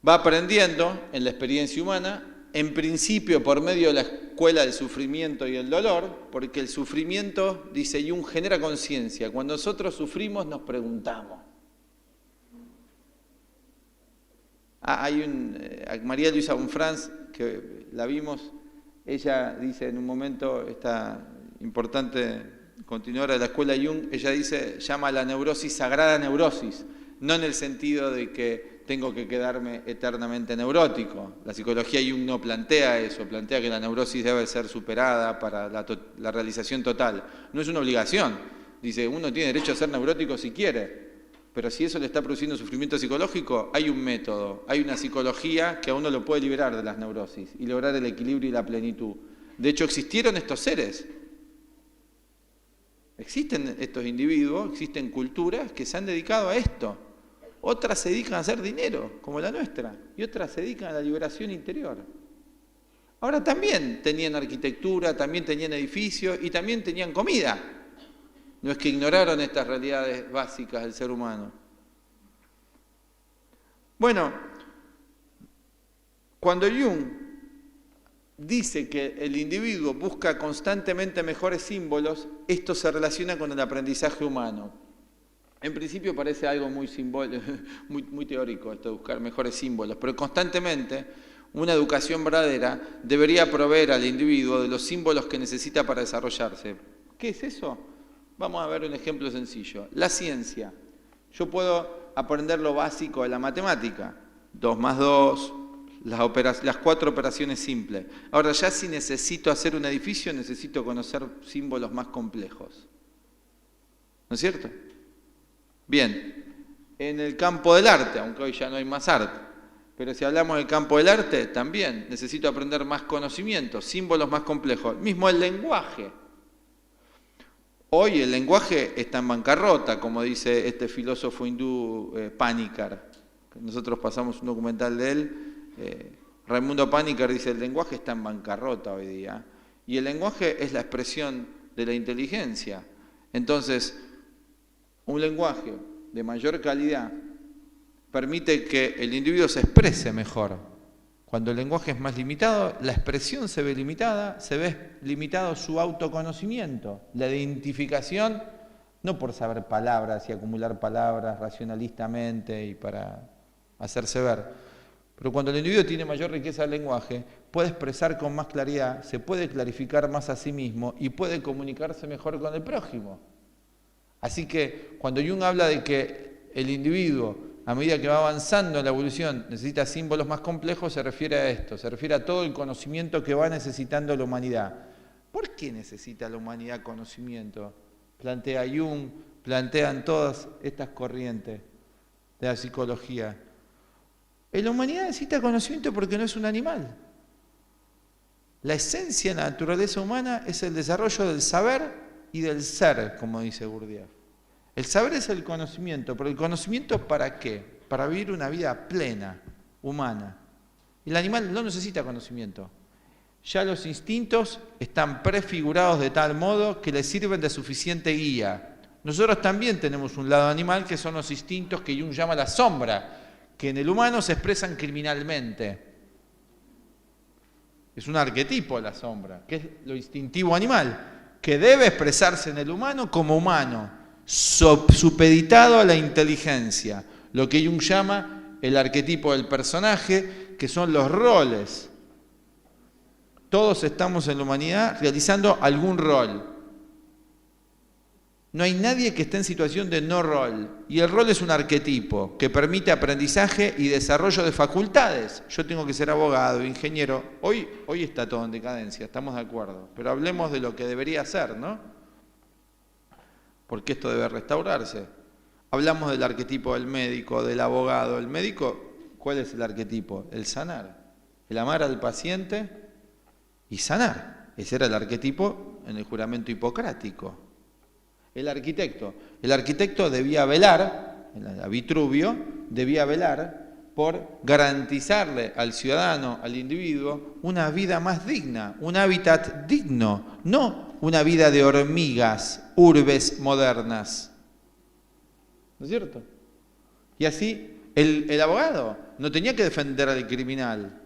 va aprendiendo en la experiencia humana, en principio por medio de la escuela del sufrimiento y el dolor, porque el sufrimiento, dice Jung, genera conciencia. Cuando nosotros sufrimos nos preguntamos. Hay María Luisa Bonfrance, que la vimos, ella dice en un momento, esta importante continuadora de la escuela Jung, ella dice, llama a la neurosis sagrada neurosis, no en el sentido de que tengo que quedarme eternamente neurótico. La psicología Jung no plantea eso, plantea que la neurosis debe ser superada para la realización total. No es una obligación, dice, uno tiene derecho a ser neurótico si quiere, pero si eso le está produciendo sufrimiento psicológico, hay un método, hay una psicología que a uno lo puede liberar de las neurosis y lograr el equilibrio y la plenitud. De hecho, existieron estos seres. Existen estos individuos, existen culturas que se han dedicado a esto. Otras se dedican a hacer dinero, como la nuestra, y otras se dedican a la liberación interior. Ahora también tenían arquitectura, también tenían edificios y también tenían comida. No es que ignoraron estas realidades básicas del ser humano. Bueno, cuando Jung dice que el individuo busca constantemente mejores símbolos, esto se relaciona con el aprendizaje humano. En principio parece algo muy teórico esto de buscar mejores símbolos, pero constantemente una educación verdadera debería proveer al individuo de los símbolos que necesita para desarrollarse. ¿Qué es eso? Vamos a ver un ejemplo sencillo. La ciencia. Yo puedo aprender lo básico de la matemática. 2 más 2, las 4 operaciones simples. Ahora ya si necesito hacer un edificio, necesito conocer símbolos más complejos. ¿No es cierto? Bien, en el campo del arte, aunque hoy ya no hay más arte, pero si hablamos del campo del arte, también necesito aprender más conocimientos, símbolos más complejos. Mismo el lenguaje. Hoy el lenguaje está en bancarrota, como dice este filósofo hindú Panikkar. Nosotros pasamos un documental de él. Raimundo Panikkar dice, el lenguaje está en bancarrota hoy día. Y el lenguaje es la expresión de la inteligencia. Entonces, un lenguaje de mayor calidad permite que el individuo se exprese mejor. Cuando el lenguaje es más limitado, la expresión se ve limitada, se ve limitado su autoconocimiento, la identificación no por saber palabras y acumular palabras racionalistamente y para hacerse ver. Pero cuando el individuo tiene mayor riqueza del lenguaje, puede expresar con más claridad, se puede clarificar más a sí mismo y puede comunicarse mejor con el prójimo. Así que cuando Jung habla de que el individuo, a medida que va avanzando en la evolución, necesita símbolos más complejos, se refiere a esto, se refiere a todo el conocimiento que va necesitando la humanidad. ¿Por qué necesita la humanidad conocimiento? Plantea Jung, plantean todas estas corrientes de la psicología. La humanidad necesita conocimiento porque no es un animal. La esencia de la naturaleza humana es el desarrollo del saber y del ser, como dice Gurdjieff. El saber es el conocimiento, pero el conocimiento ¿para qué? Para vivir una vida plena, humana. El animal no necesita conocimiento. Ya los instintos están prefigurados de tal modo que les sirven de suficiente guía. Nosotros también tenemos un lado animal que son los instintos que Jung llama la sombra, que en el humano se expresan criminalmente. Es un arquetipo la sombra, que es lo instintivo animal, que debe expresarse en el humano como humano, supeditado a la inteligencia, lo que Jung llama el arquetipo del personaje, que son los roles. Todos estamos en la humanidad realizando algún rol. No hay nadie que esté en situación de no rol. Y el rol es un arquetipo que permite aprendizaje y desarrollo de facultades. Yo tengo que ser abogado, ingeniero. Hoy está todo en decadencia, estamos de acuerdo. Pero hablemos de lo que debería ser, ¿no? Porque esto debe restaurarse. Hablamos del arquetipo del médico, del abogado. El médico, ¿cuál es el arquetipo? El sanar. El amar al paciente y sanar. Ese era el arquetipo en el juramento hipocrático. El arquitecto debía velar, a Vitruvio, debía velar por garantizarle al ciudadano, al individuo, una vida más digna, un hábitat digno, no una vida de hormigas, urbes modernas. ¿No es cierto? Y así, el abogado no tenía que defender al criminal.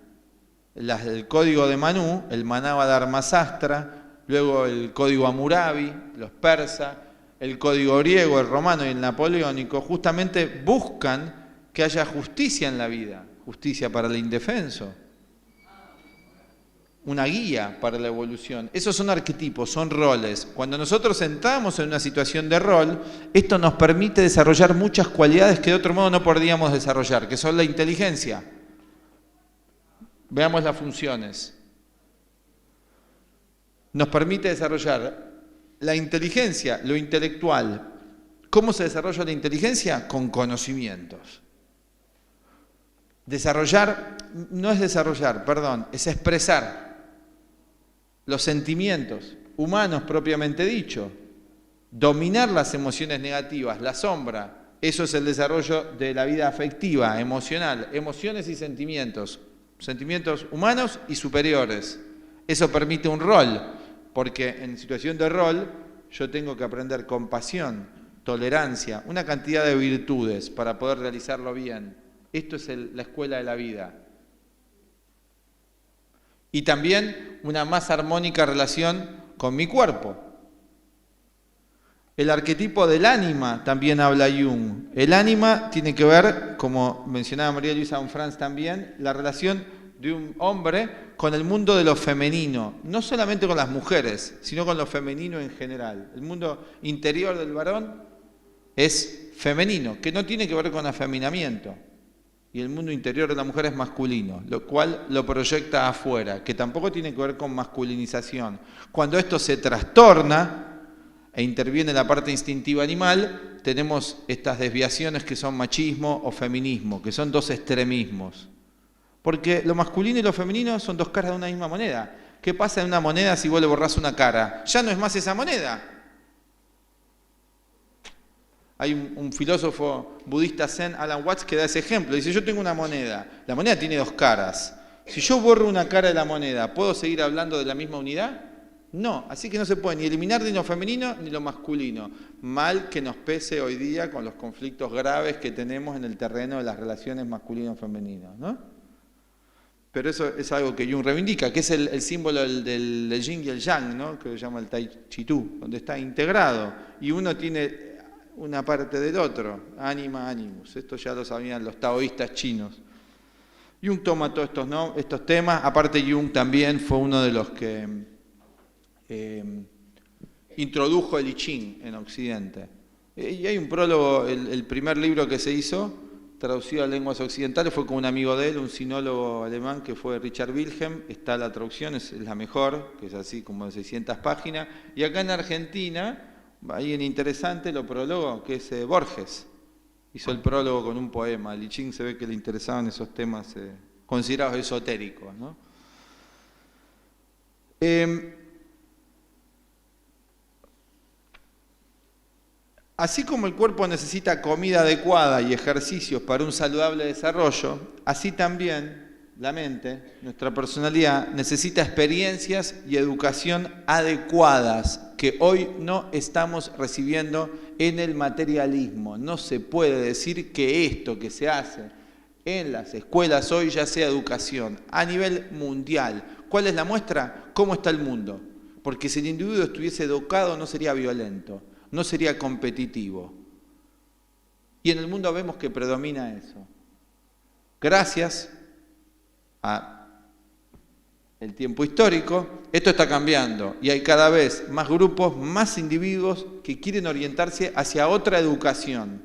El código de Manú, el Manava Dharmasastra, luego el código Hammurabi, los persas, el código griego, el romano y el napoleónico, justamente buscan que haya justicia en la vida, justicia para el indefenso, una guía para la evolución. Esos son arquetipos, son roles. Cuando nosotros entramos en una situación de rol, esto nos permite desarrollar muchas cualidades que de otro modo no podríamos desarrollar, que son la inteligencia. Veamos las funciones. Nos permite desarrollar la inteligencia, lo intelectual. ¿Cómo se desarrolla la inteligencia? Con conocimientos. Desarrollar, no es desarrollar, perdón, es expresar los sentimientos humanos propiamente dicho. Dominar las emociones negativas, la sombra, eso es el desarrollo de la vida afectiva, emocional, emociones y sentimientos humanos y superiores. Eso permite un rol. Porque en situación de rol yo tengo que aprender compasión, tolerancia, una cantidad de virtudes para poder realizarlo bien. Esto es la escuela de la vida. Y también una más armónica relación con mi cuerpo. El arquetipo del ánima también habla Jung. El ánima tiene que ver, como mencionaba María Luisa von Franz también, la relación de un hombre con el mundo de lo femenino, no solamente con las mujeres, sino con lo femenino en general. El mundo interior del varón es femenino, que no tiene que ver con afeminamiento, y el mundo interior de la mujer es masculino, lo cual lo proyecta afuera, que tampoco tiene que ver con masculinización. Cuando esto se trastorna e interviene la parte instintiva animal, tenemos estas desviaciones que son machismo o feminismo, que son dos extremismos. Porque lo masculino y lo femenino son dos caras de una misma moneda. ¿Qué pasa en una moneda si vos le borrás una cara? Ya no es más esa moneda. Hay un filósofo budista zen, Alan Watts, que da ese ejemplo. Dice, yo tengo una moneda. La moneda tiene dos caras. Si yo borro una cara de la moneda, ¿puedo seguir hablando de la misma unidad? No. Así que no se puede ni eliminar ni lo femenino ni lo masculino. Mal que nos pese hoy día con los conflictos graves que tenemos en el terreno de las relaciones masculino-femeninas, ¿no? Pero eso es algo que Jung reivindica, que es el símbolo del yin y el yang, ¿no? Que lo llama el Tai Chi Tu, donde está integrado. Y uno tiene una parte del otro, anima, animus. Esto ya lo sabían los taoístas chinos. Jung toma todos estos temas. Aparte, Jung también fue uno de los que introdujo el I Ching en Occidente. Y hay un prólogo, el primer libro que se hizo, traducido a lenguas occidentales, fue con un amigo de él, un sinólogo alemán que fue Richard Wilhelm. Está la traducción, es la mejor, que es así como de 600 páginas. Y acá en Argentina, hay un interesante, lo prologó, que es Borges. Hizo el prólogo con un poema. A Li Ching se ve que le interesaban esos temas considerados esotéricos, ¿no? Así como el cuerpo necesita comida adecuada y ejercicios para un saludable desarrollo, así también la mente, nuestra personalidad, necesita experiencias y educación adecuadas que hoy no estamos recibiendo en el materialismo. No se puede decir que esto que se hace en las escuelas hoy ya sea educación a nivel mundial. ¿Cuál es la muestra? ¿Cómo está el mundo? Porque si el individuo estuviese educado no sería violento, no sería competitivo. Y en el mundo vemos que predomina eso. Gracias a el tiempo histórico, esto está cambiando y hay cada vez más grupos, más individuos que quieren orientarse hacia otra educación,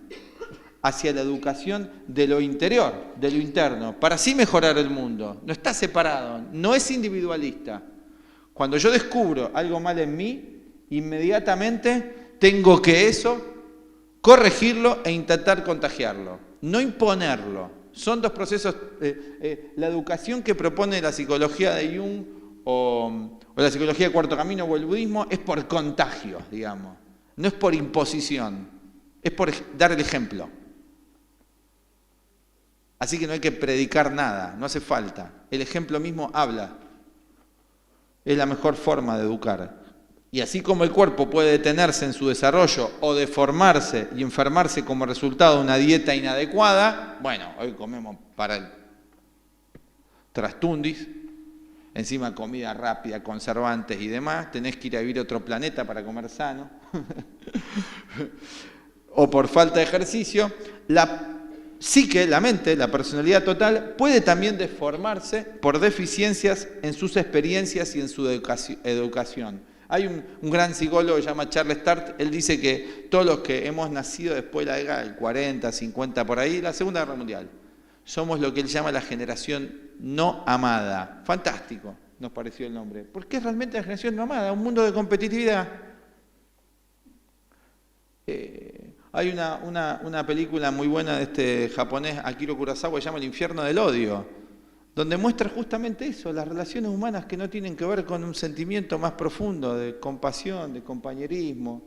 hacia la educación de lo interior, de lo interno, para así mejorar el mundo. No está separado, no es individualista. Cuando yo descubro algo mal en mí, inmediatamente tengo que eso, corregirlo e intentar contagiarlo, no imponerlo. Son dos procesos. La educación que propone la psicología de Jung o la psicología de Cuarto Camino o el budismo es por contagios, digamos. No es por imposición, es por dar el ejemplo. Así que no hay que predicar nada, no hace falta. El ejemplo mismo habla. Es la mejor forma de educar. Y así como el cuerpo puede detenerse en su desarrollo o deformarse y enfermarse como resultado de una dieta inadecuada, bueno, hoy comemos para el trastundis, encima comida rápida, conservantes y demás, tenés que ir a vivir a otro planeta para comer sano, o por falta de ejercicio, la psique, la mente, la personalidad total, puede también deformarse por deficiencias en sus experiencias y en su educación. Hay un gran psicólogo que se llama Charles Tart, él dice que todos los que hemos nacido después de la década del 40, 50, por ahí, la Segunda Guerra Mundial, somos lo que él llama la generación no amada. Fantástico, nos pareció el nombre. Porque es realmente la generación no amada, un mundo de competitividad. Hay una película muy buena de este japonés, Akira Kurosawa, que se llama El infierno del odio, donde muestra justamente eso, las relaciones humanas que no tienen que ver con un sentimiento más profundo de compasión, de compañerismo,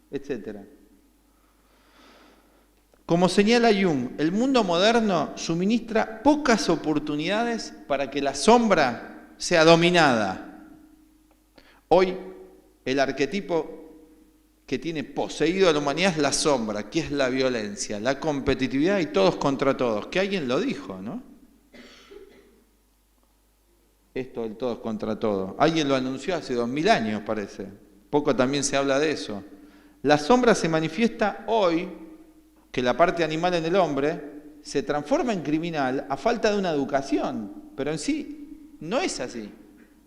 etc. Como señala Jung, el mundo moderno suministra pocas oportunidades para que la sombra sea dominada. Hoy, el arquetipo que tiene poseído a la humanidad es la sombra, que es la violencia, la competitividad y todos contra todos. Que alguien lo dijo, ¿no? Esto del todos contra todos. Alguien lo anunció hace 2000 años, parece. Poco también se habla de eso. La sombra se manifiesta hoy, que la parte animal en el hombre se transforma en criminal a falta de una educación. Pero en sí no es así.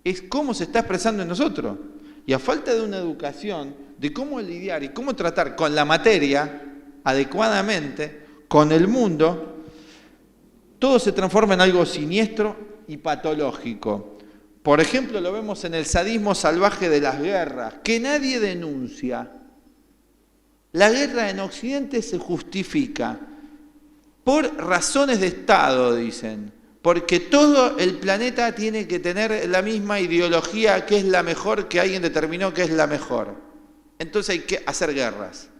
Es cómo se está expresando en nosotros. Y a falta de una educación de cómo lidiar y cómo tratar con la materia adecuadamente, con el mundo, todo se transforma en algo siniestro y patológico. Por ejemplo, lo vemos en el sadismo salvaje de las guerras, que nadie denuncia. La guerra en Occidente se justifica por razones de Estado, dicen, porque todo el planeta tiene que tener la misma ideología que es la mejor, que alguien determinó que es la mejor. Entonces hay que hacer guerras.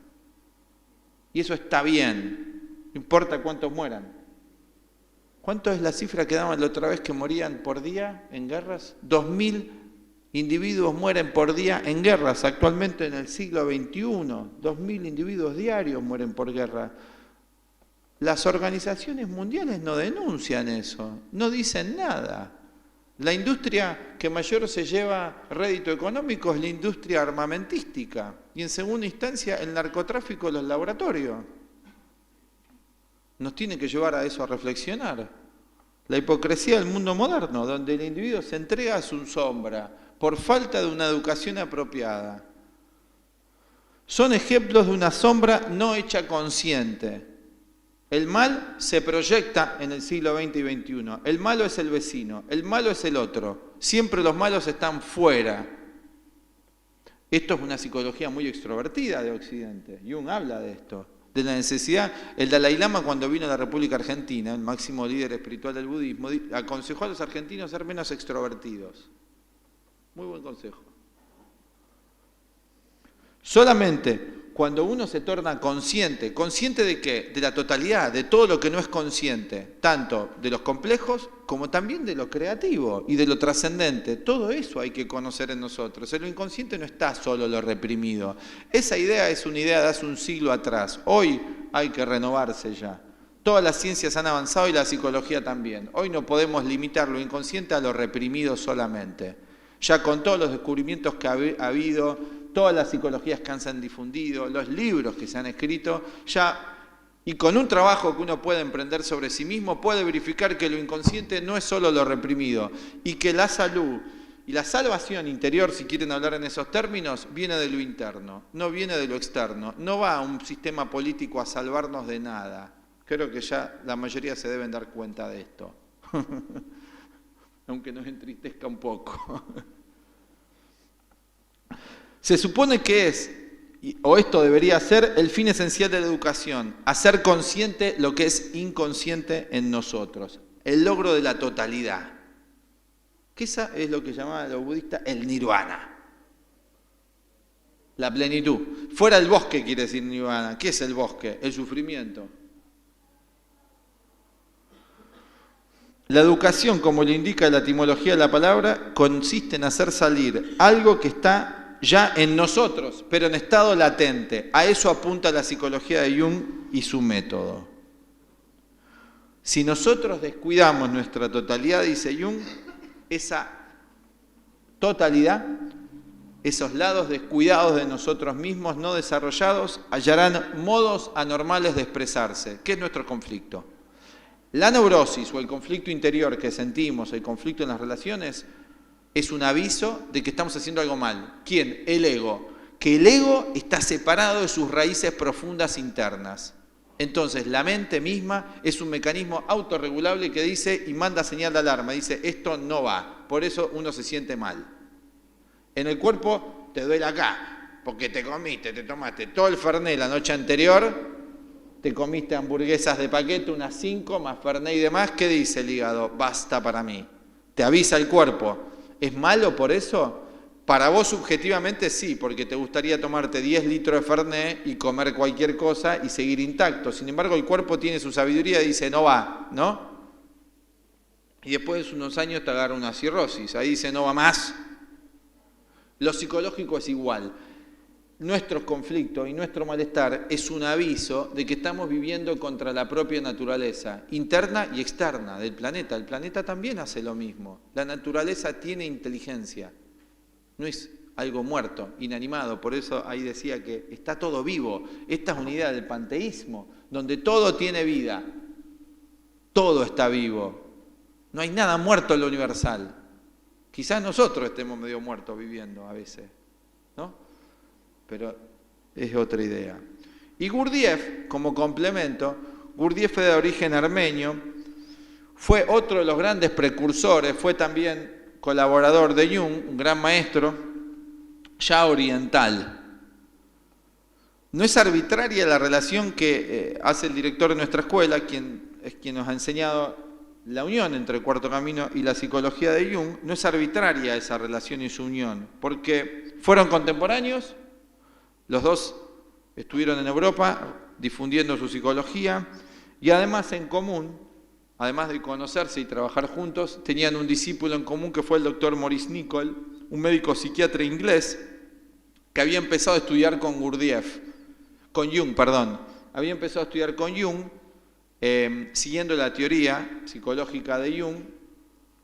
Y eso está bien, no importa cuántos mueran. ¿Cuánto es la cifra que daban la otra vez que morían por día en guerras? 2000 individuos mueren por día en guerras. Actualmente en el siglo XXI, 2000 individuos diarios mueren por guerra. Las organizaciones mundiales no denuncian eso, no dicen nada. La industria que mayor se lleva rédito económico es la industria armamentística y en segunda instancia el narcotráfico de los laboratorios. Nos tiene que llevar a eso, a reflexionar. La hipocresía del mundo moderno, donde el individuo se entrega a su sombra por falta de una educación apropiada. Son ejemplos de una sombra no hecha consciente. El mal se proyecta en el siglo XX y XXI. El malo es el vecino, el malo es el otro. Siempre los malos están fuera. Esto es una psicología muy extrovertida de Occidente. Jung habla de esto, de la necesidad. El Dalai Lama, cuando vino a la República Argentina, el máximo líder espiritual del budismo, aconsejó a los argentinos ser menos extrovertidos. Muy buen consejo. Solamente cuando uno se torna consciente, ¿consciente de qué? De la totalidad, de todo lo que no es consciente, tanto de los complejos como también de lo creativo y de lo trascendente. Todo eso hay que conocer en nosotros. En lo inconsciente no está solo lo reprimido. Esa idea es una idea de hace un siglo atrás. Hoy hay que renovarse ya. Todas las ciencias han avanzado y la psicología también. Hoy no podemos limitar lo inconsciente a lo reprimido solamente. Ya con todos los descubrimientos que ha habido, todas las psicologías que se han difundido, los libros que se han escrito, y con un trabajo que uno puede emprender sobre sí mismo, puede verificar que lo inconsciente no es solo lo reprimido, y que la salud y la salvación interior, si quieren hablar en esos términos, viene de lo interno, no viene de lo externo, no va a un sistema político a salvarnos de nada. Creo que ya la mayoría se deben dar cuenta de esto, aunque nos entristezca un poco. Se supone que es, o esto debería ser, el fin esencial de la educación, hacer consciente lo que es inconsciente en nosotros, el logro de la totalidad. Que esa es lo que llamaban los budistas el nirvana, la plenitud. Fuera del bosque quiere decir nirvana. ¿Qué es el bosque? El sufrimiento. La educación, como le indica la etimología de la palabra, consiste en hacer salir algo que está ya en nosotros, pero en estado latente. A eso apunta la psicología de Jung y su método. Si nosotros descuidamos nuestra totalidad, dice Jung, esa totalidad, esos lados descuidados de nosotros mismos, no desarrollados, hallarán modos anormales de expresarse. ¿Qué es nuestro conflicto? La neurosis o el conflicto interior que sentimos, el conflicto en las relaciones, es un aviso de que estamos haciendo algo mal. ¿Quién? El ego. Que el ego está separado de sus raíces profundas internas. Entonces, la mente misma es un mecanismo autorregulable que dice y manda señal de alarma. Dice, esto no va. Por eso uno se siente mal. En el cuerpo te duele acá, porque te tomaste todo el Fernet la noche anterior, te comiste hamburguesas de paquete, unas 5, más Fernet y demás. ¿Qué dice el hígado? Basta para mí. Te avisa el cuerpo. ¿Es malo por eso? Para vos subjetivamente sí, porque te gustaría tomarte 10 litros de Fernet y comer cualquier cosa y seguir intacto. Sin embargo, el cuerpo tiene su sabiduría y dice, no va, ¿no? Y después de unos años te agarra una cirrosis, ahí dice, no va más. Lo psicológico es igual. Nuestro conflicto y nuestro malestar es un aviso de que estamos viviendo contra la propia naturaleza, interna y externa del planeta. El planeta también hace lo mismo. La naturaleza tiene inteligencia. No es algo muerto, inanimado. Por eso ahí decía que está todo vivo. Esta es una idea del panteísmo, donde todo tiene vida. Todo está vivo. No hay nada muerto en lo universal. Quizás nosotros estemos medio muertos viviendo a veces, ¿no? Pero es otra idea. Y Gurdjieff, como complemento, Gurdjieff es de origen armenio, fue otro de los grandes precursores, fue también colaborador de Jung, un gran maestro, ya oriental. No es arbitraria la relación que hace el director de nuestra escuela, quien nos ha enseñado la unión entre el Cuarto Camino y la psicología de Jung. No es arbitraria esa relación y su unión, porque fueron contemporáneos. Los dos estuvieron en Europa difundiendo su psicología y además en común, además de conocerse y trabajar juntos, tenían un discípulo en común que fue el doctor Maurice Nicoll, un médico psiquiatra inglés que había empezado a estudiar con Jung. Había empezado a estudiar con Jung, siguiendo la teoría psicológica de Jung,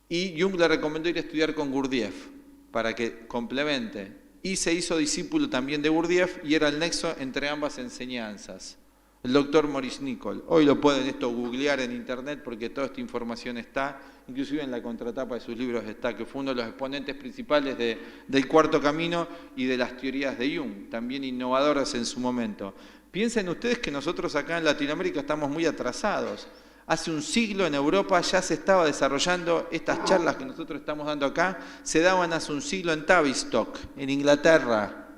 y Jung le recomendó ir a estudiar con Gurdjieff para que complemente. Y se hizo discípulo también de Gurdjieff y era el nexo entre ambas enseñanzas. El doctor Maurice Nicoll. Hoy lo pueden googlear en internet porque toda esta información está, inclusive en la contratapa de sus libros está, que fue uno de los exponentes principales del Cuarto Camino y de las teorías de Jung, también innovadoras en su momento. Piensen ustedes que nosotros acá en Latinoamérica estamos muy atrasados. Hace un siglo en Europa ya se estaba desarrollando estas charlas que nosotros estamos dando acá, se daban hace un siglo en Tavistock, en Inglaterra.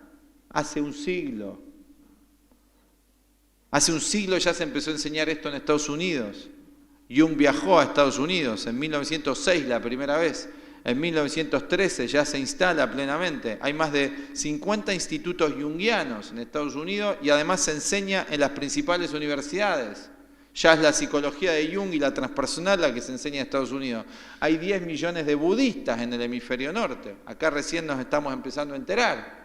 Hace un siglo. Hace un siglo ya se empezó a enseñar esto en Estados Unidos. Jung viajó a Estados Unidos en 1906 la primera vez. En 1913 ya se instala plenamente. Hay más de 50 institutos junguianos en Estados Unidos y además se enseña en las principales universidades. Ya es la psicología de Jung y la transpersonal la que se enseña en Estados Unidos. Hay 10 millones de budistas en el hemisferio norte. Acá recién nos estamos empezando a enterar.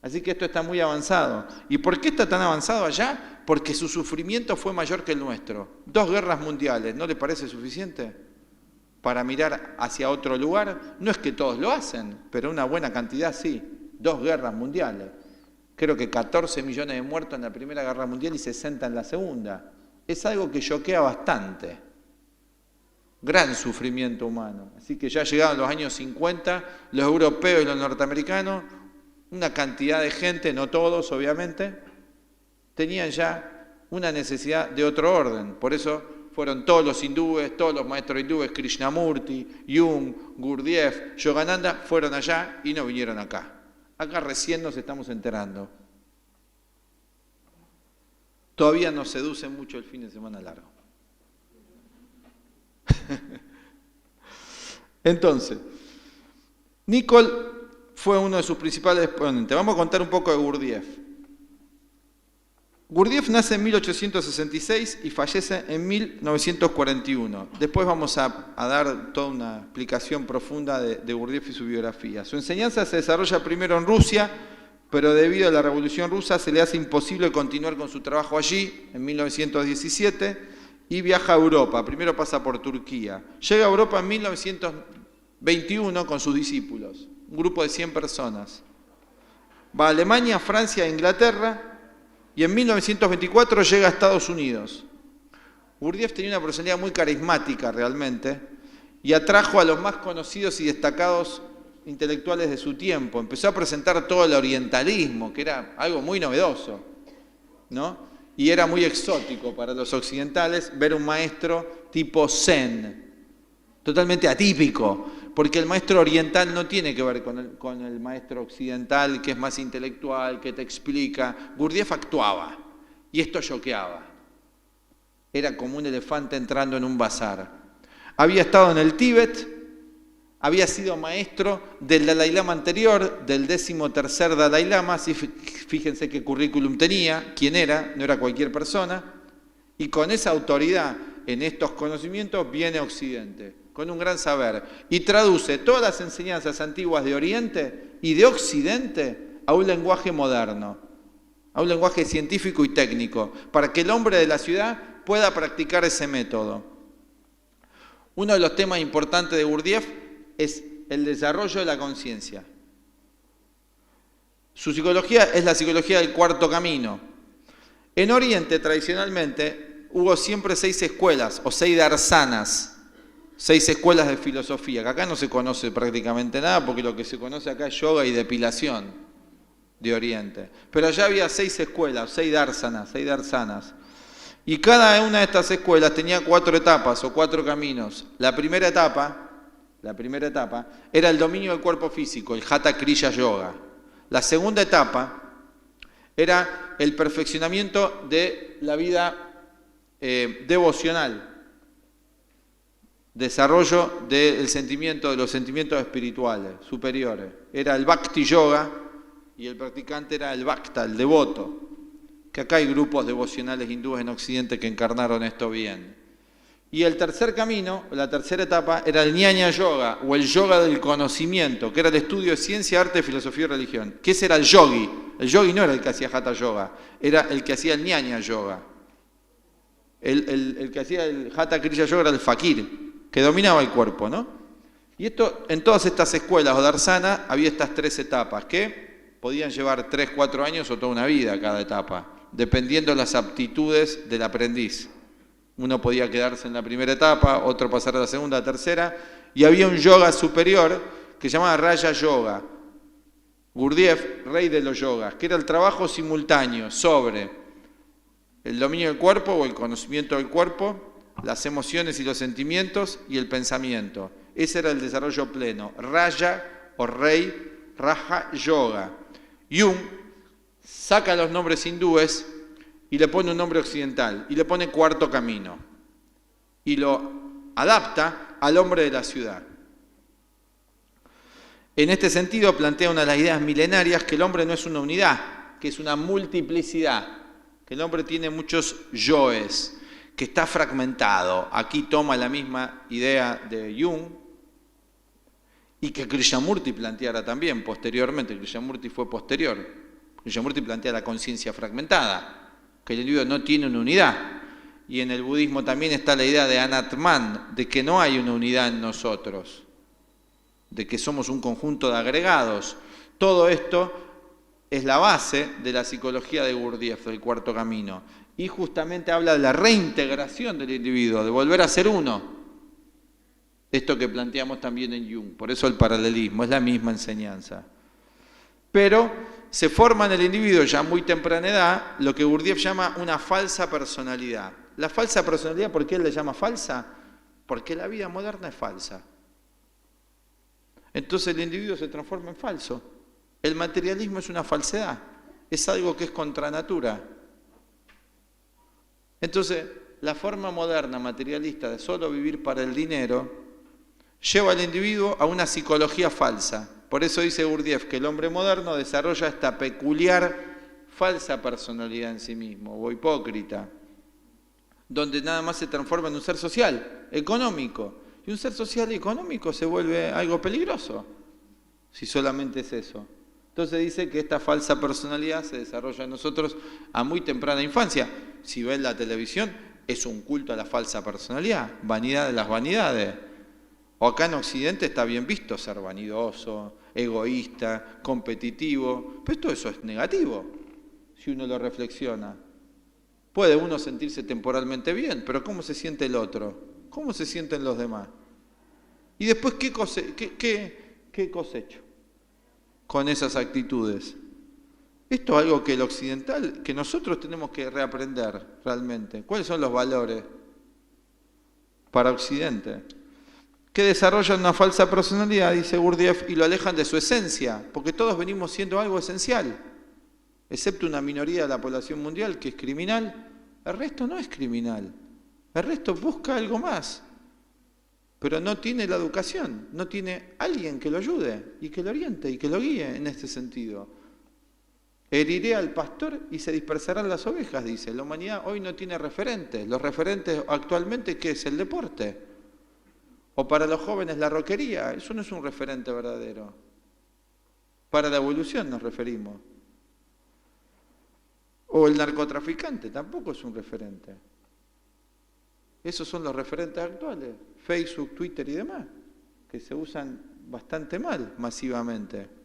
Así que esto está muy avanzado. ¿Y por qué está tan avanzado allá? Porque su sufrimiento fue mayor que el nuestro. 2 guerras mundiales, ¿no le parece suficiente para mirar hacia otro lugar? No es que todos lo hacen, pero una buena cantidad sí. 2 guerras mundiales. Creo que 14 millones de muertos en la Primera Guerra Mundial y 60 en la Segunda. Es algo que choquea bastante. Gran sufrimiento humano. Así que ya llegaron los años 50, los europeos y los norteamericanos, una cantidad de gente, no todos obviamente, tenían ya una necesidad de otro orden. Por eso fueron todos los hindúes, todos los maestros hindúes, Krishnamurti, Jung, Gurdjieff, Yogananda, fueron allá y no vinieron acá. Acá recién nos estamos enterando. Todavía nos seduce mucho el fin de semana largo. Entonces, Nicoll fue uno de sus principales exponentes. Vamos a contar un poco de Gurdjieff. Gurdjieff nace en 1866 y fallece en 1941. Después vamos a dar toda una explicación profunda de Gurdjieff y su biografía. Su enseñanza se desarrolla primero en Rusia, pero debido a la Revolución Rusa se le hace imposible continuar con su trabajo allí, en 1917, y viaja a Europa. Primero pasa por Turquía. Llega a Europa en 1921 con sus discípulos. Un grupo de 100 personas. Va a Alemania, Francia e Inglaterra y en 1924 llega a Estados Unidos. Gurdjieff tenía una personalidad muy carismática realmente y atrajo a los más conocidos y destacados intelectuales de su tiempo. Empezó a presentar todo el orientalismo, que era algo muy novedoso, ¿no? Y era muy exótico para los occidentales ver un maestro tipo Zen, totalmente atípico, porque el maestro oriental no tiene que ver con el maestro occidental, que es más intelectual, que te explica. Gurdjieff actuaba, y esto choqueaba. Era como un elefante entrando en un bazar. Había estado en el Tíbet, había sido maestro del Dalai Lama anterior, del 13º Dalai Lama, fíjense qué currículum tenía, quién era, no era cualquier persona, y con esa autoridad en estos conocimientos viene a Occidente, con un gran saber, y traduce todas las enseñanzas antiguas de Oriente y de Occidente a un lenguaje moderno, a un lenguaje científico y técnico, para que el hombre de la ciudad pueda practicar ese método. Uno de los temas importantes de Gurdjieff es el desarrollo de la conciencia. Su psicología es la psicología del Cuarto Camino. En Oriente, tradicionalmente, hubo siempre 6 escuelas, o 6 darsanas, 6 escuelas de filosofía, que acá no se conoce prácticamente nada, porque lo que se conoce acá es yoga y depilación de Oriente. Pero allá había 6 escuelas, 6 darsanas. Y cada una de estas escuelas tenía 4 etapas o 4 caminos. La primera etapa era el dominio del cuerpo físico, el Hatha Kriya Yoga. La segunda etapa era el perfeccionamiento de la vida devocional, desarrollo de los sentimientos espirituales superiores. Era el Bhakti Yoga y el practicante era el Bhakta, el devoto. Que acá hay grupos devocionales hindúes en Occidente que encarnaron esto bien. Y el tercer camino, la tercera etapa, era el Jnana Yoga, o el yoga del conocimiento, que era el estudio de ciencia, arte, filosofía y religión. Que ese era el yogi. El yogi no era el que hacía Hatha Yoga, era el que hacía el Jnana Yoga. El que hacía el Hatha Kriya Yoga era el fakir, que dominaba el cuerpo, ¿no? Y esto, en todas estas escuelas o darsana había estas 3 etapas que podían llevar 3, 4 años o toda una vida cada etapa, dependiendo de las aptitudes del aprendiz. Uno podía quedarse en la primera etapa, otro pasar a la segunda, a la tercera, y había un yoga superior que se llamaba Raja Yoga. Gurdjieff, rey de los yogas, que era el trabajo simultáneo sobre el dominio del cuerpo o el conocimiento del cuerpo, las emociones y los sentimientos y el pensamiento. Ese era el desarrollo pleno. Raja o rey, Raja Yoga. Jung saca los nombres hindúes y le pone un nombre occidental y le pone cuarto camino y lo adapta al hombre de la ciudad. En este sentido plantea una de las ideas milenarias que el hombre no es una unidad, que es una multiplicidad, que el hombre tiene muchos yoes, que está fragmentado. Aquí toma la misma idea de Jung y que Krishnamurti planteara también posteriormente. Krishnamurti fue posterior. Krishnamurti plantea la conciencia fragmentada, que el individuo no tiene una unidad. Y en el budismo también está la idea de Anatman, de que no hay una unidad en nosotros, de que somos un conjunto de agregados. Todo esto es la base de la psicología de Gurdjieff, del cuarto camino. Y justamente habla de la reintegración del individuo, de volver a ser uno. Esto que planteamos también en Jung, por eso el paralelismo, es la misma enseñanza. Pero se forma en el individuo ya a muy temprana edad lo que Gurdjieff llama una falsa personalidad. La falsa personalidad, ¿por qué él le llama falsa? Porque la vida moderna es falsa. Entonces el individuo se transforma en falso. El materialismo es una falsedad, es algo que es contra natura. Entonces, la forma moderna materialista de solo vivir para el dinero lleva al individuo a una psicología falsa. Por eso dice Gurdjieff que el hombre moderno desarrolla esta peculiar falsa personalidad en sí mismo, o hipócrita, donde nada más se transforma en un ser social, económico. Y un ser social y económico se vuelve algo peligroso, si solamente es eso. Entonces dice que esta falsa personalidad se desarrolla en nosotros a muy temprana infancia. Si ven la televisión, es un culto a la falsa personalidad, vanidad de las vanidades. O acá en Occidente está bien visto ser vanidoso, egoísta, competitivo, pero todo eso es negativo, si uno lo reflexiona. Puede uno sentirse temporalmente bien, pero ¿cómo se siente el otro? ¿Cómo se sienten los demás? Y después, ¿qué cosecho con esas actitudes? Esto es algo que el occidental, que nosotros tenemos que reaprender realmente. ¿Cuáles son los valores para Occidente? Que desarrollan una falsa personalidad, dice Gurdjieff, y lo alejan de su esencia, porque todos venimos siendo algo esencial, excepto una minoría de la población mundial que es criminal. El resto no es criminal. El resto busca algo más, pero no tiene la educación, no tiene alguien que lo ayude y que lo oriente y que lo guíe en este sentido. Heriré al pastor y se dispersarán las ovejas, dice. La humanidad hoy no tiene referentes. Los referentes actualmente, ¿qué es? El deporte. O para los jóvenes la roquería. Eso no es un referente verdadero. Para la evolución nos referimos. O el narcotraficante tampoco es un referente. Esos son los referentes actuales, Facebook, Twitter y demás, que se usan bastante mal, masivamente.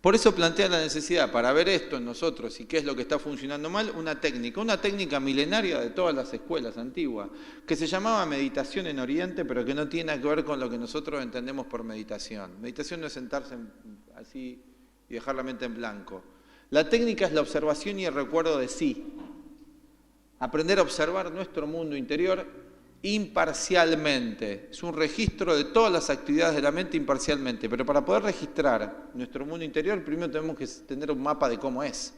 Por eso plantea la necesidad, para ver esto en nosotros y qué es lo que está funcionando mal, una técnica milenaria de todas las escuelas antiguas, que se llamaba meditación en Oriente, pero que no tiene nada que ver con lo que nosotros entendemos por meditación. Meditación no es sentarse así y dejar la mente en blanco. La técnica es la observación y el recuerdo de sí. Aprender a observar nuestro mundo interior imparcialmente. Es un registro de todas las actividades de la mente imparcialmente. Pero para poder registrar nuestro mundo interior, primero tenemos que tener un mapa de cómo es.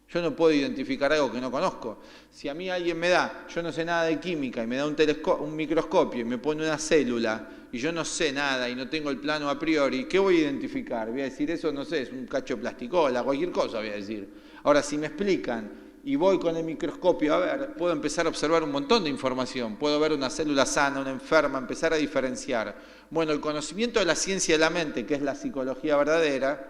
Yo no puedo identificar algo que no conozco. Si a mí alguien me da, yo no sé nada de química, y me da un microscopio y me pone una célula, y yo no sé nada y no tengo el plano a priori, ¿qué voy a identificar? Voy a decir, eso no sé, es un cacho de plasticola, cualquier cosa voy a decir. Ahora, si me explican y voy con el microscopio a ver, puedo empezar a observar un montón de información. Puedo ver una célula sana, una enferma, empezar a diferenciar. Bueno, el conocimiento de la ciencia de la mente, que es la psicología verdadera,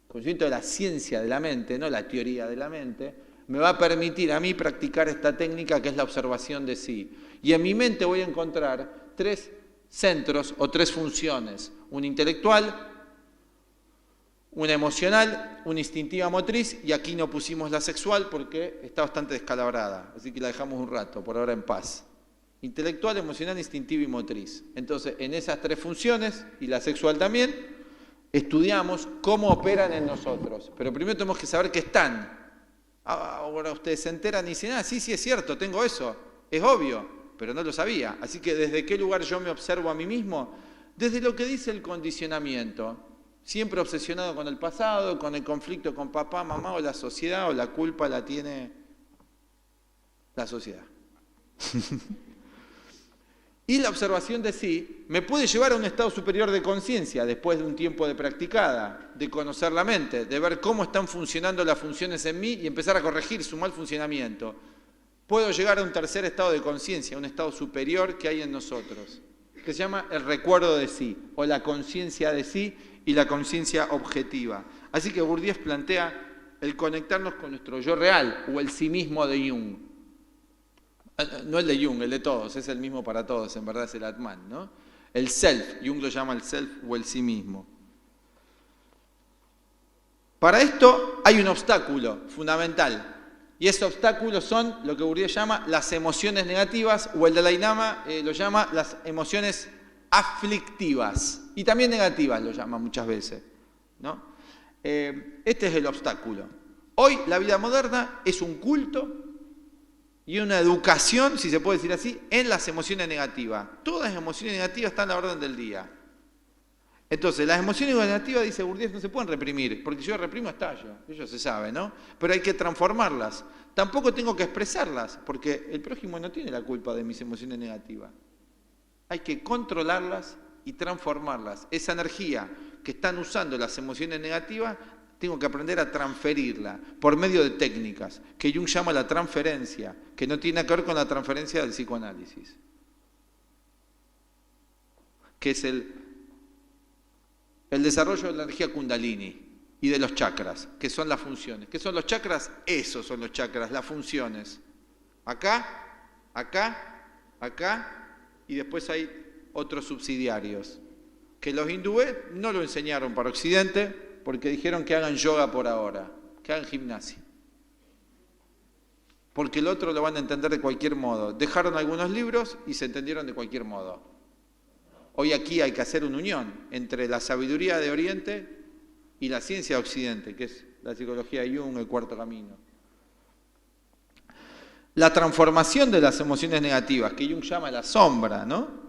el conocimiento de la ciencia de la mente, no la teoría de la mente, me va a permitir a mí practicar esta técnica que es la observación de sí. Y en mi mente voy a encontrar 3 centros o 3 funciones, una intelectual, una emocional, una instintiva motriz, y aquí no pusimos la sexual porque está bastante descalabrada, así que la dejamos un rato, por ahora en paz. Intelectual, emocional, instintiva y motriz. Entonces, en esas 3 funciones, y la sexual también, estudiamos cómo operan en nosotros. Pero primero tenemos que saber que están. Ahora ustedes se enteran y dicen, sí, es cierto, tengo eso. Es obvio, pero no lo sabía. Así que ¿desde qué lugar yo me observo a mí mismo? Desde lo que dice el condicionamiento. Siempre obsesionado con el pasado, con el conflicto con papá, mamá o la sociedad, o la culpa la tiene la sociedad. Y la observación de sí me puede llevar a un estado superior de conciencia después de un tiempo de practicada, de conocer la mente, de ver cómo están funcionando las funciones en mí y empezar a corregir su mal funcionamiento. Puedo llegar a un tercer estado de conciencia, un estado superior que hay en nosotros, que se llama el recuerdo de sí, o la conciencia de sí y la conciencia objetiva. Así que Gurdjieff plantea el conectarnos con nuestro yo real, o el sí mismo de Jung. No el de Jung, el de todos, es el mismo para todos, en verdad es el Atman, ¿no? El self, Jung lo llama el self o el sí mismo. Para esto hay un obstáculo fundamental, y ese obstáculo son lo que Gurdjieff llama las emociones negativas, o el Dalai Lama lo llama las emociones aflictivas, y también negativas lo llama muchas veces, ¿no? Este es el obstáculo. Hoy la vida moderna es un culto y una educación, si se puede decir así, en las emociones negativas. Todas las emociones negativas están a la orden del día. Entonces, las emociones negativas, dice Gurdjieff, no se pueden reprimir, porque si yo reprimo estallo, eso se sabe, ¿no? Pero hay que transformarlas. Tampoco tengo que expresarlas, porque el prójimo no tiene la culpa de mis emociones negativas. Hay que controlarlas y transformarlas. Esa energía que están usando las emociones negativas, tengo que aprender a transferirla por medio de técnicas que Jung llama la transferencia, que no tiene que ver con la transferencia del psicoanálisis, que es el desarrollo de la energía kundalini y de los chakras, que son las funciones. ¿Qué son los chakras? Esos son los chakras, las funciones. Acá, acá, acá, y después hay otros subsidiarios, que los hindúes no lo enseñaron para Occidente, porque dijeron que hagan yoga por ahora, que hagan gimnasia. Porque el otro lo van a entender de cualquier modo. Dejaron algunos libros y se entendieron de cualquier modo. Hoy aquí hay que hacer una unión entre la sabiduría de Oriente y la ciencia de Occidente, que es la psicología de Jung, el cuarto camino. La transformación de las emociones negativas, que Jung llama la sombra, ¿no?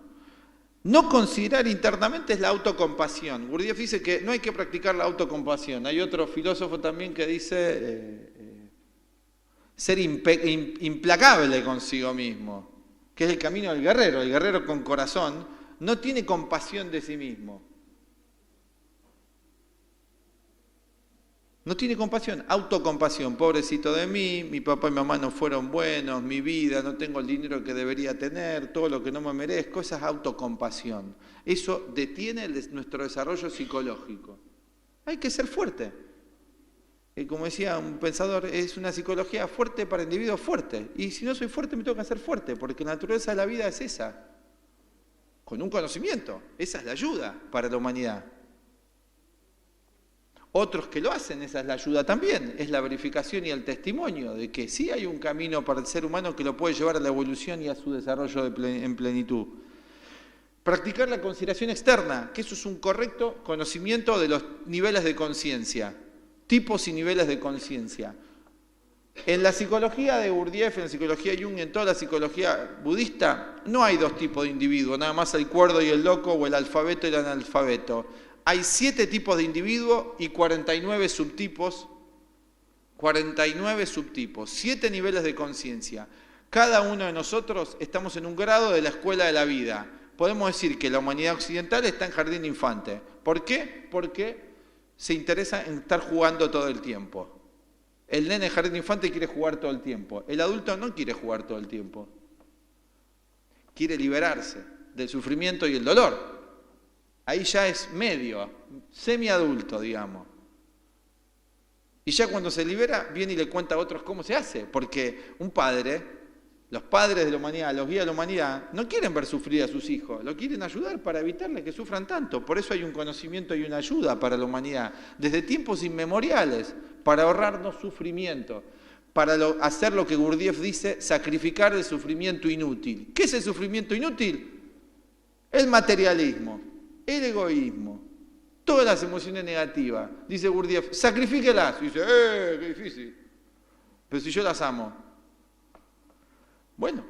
No considerar internamente es la autocompasión. Gurdjieff dice que no hay que practicar la autocompasión. Hay otro filósofo también que dice ser implacable consigo mismo, que es el camino del guerrero. El guerrero con corazón no tiene compasión de sí mismo. No tiene compasión, autocompasión. Pobrecito de mí, mi papá y mi mamá no fueron buenos, mi vida, no tengo el dinero que debería tener, todo lo que no me merezco, esa es autocompasión. Eso detiene nuestro desarrollo psicológico. Hay que ser fuerte. Como decía un pensador, es una psicología fuerte para individuos fuertes. Y si no soy fuerte, me tengo que hacer fuerte, porque la naturaleza de la vida es esa. Con un conocimiento, esa es la ayuda para la humanidad. Otros que lo hacen, esa es la ayuda también, es la verificación y el testimonio de que sí hay un camino para el ser humano que lo puede llevar a la evolución y a su desarrollo en plenitud. Practicar la consideración externa, que eso es un correcto conocimiento de los niveles de conciencia, tipos y niveles de conciencia. En la psicología de Gurdjieff, en la psicología de Jung y en toda la psicología budista, no hay 2 tipos de individuos, nada más el cuerdo y el loco, o el alfabeto y el analfabeto. Hay 7 tipos de individuos y 49 subtipos, 7 niveles de conciencia. Cada uno de nosotros estamos en un grado de la escuela de la vida. Podemos decir que la humanidad occidental está en jardín de infantes. ¿Por qué? Porque se interesa en estar jugando todo el tiempo. El nene de jardín de infantes quiere jugar todo el tiempo. El adulto no quiere jugar todo el tiempo. Quiere liberarse del sufrimiento y el dolor. Ahí ya es medio, semiadulto, digamos. Y ya cuando se libera, viene y le cuenta a otros cómo se hace. Porque un padre Los padres de la humanidad, los guías de la humanidad, no quieren ver sufrir a sus hijos, lo quieren ayudar para evitarles que sufran tanto. Por eso hay un conocimiento y una ayuda para la humanidad, desde tiempos inmemoriales, para ahorrarnos sufrimiento, para hacer lo que Gurdjieff dice, sacrificar el sufrimiento inútil. ¿Qué es el sufrimiento inútil? El materialismo, el egoísmo, todas las emociones negativas. Dice Gurdjieff, sacrifíquelas. Y dice, qué difícil. Pero si yo las amo. Bueno,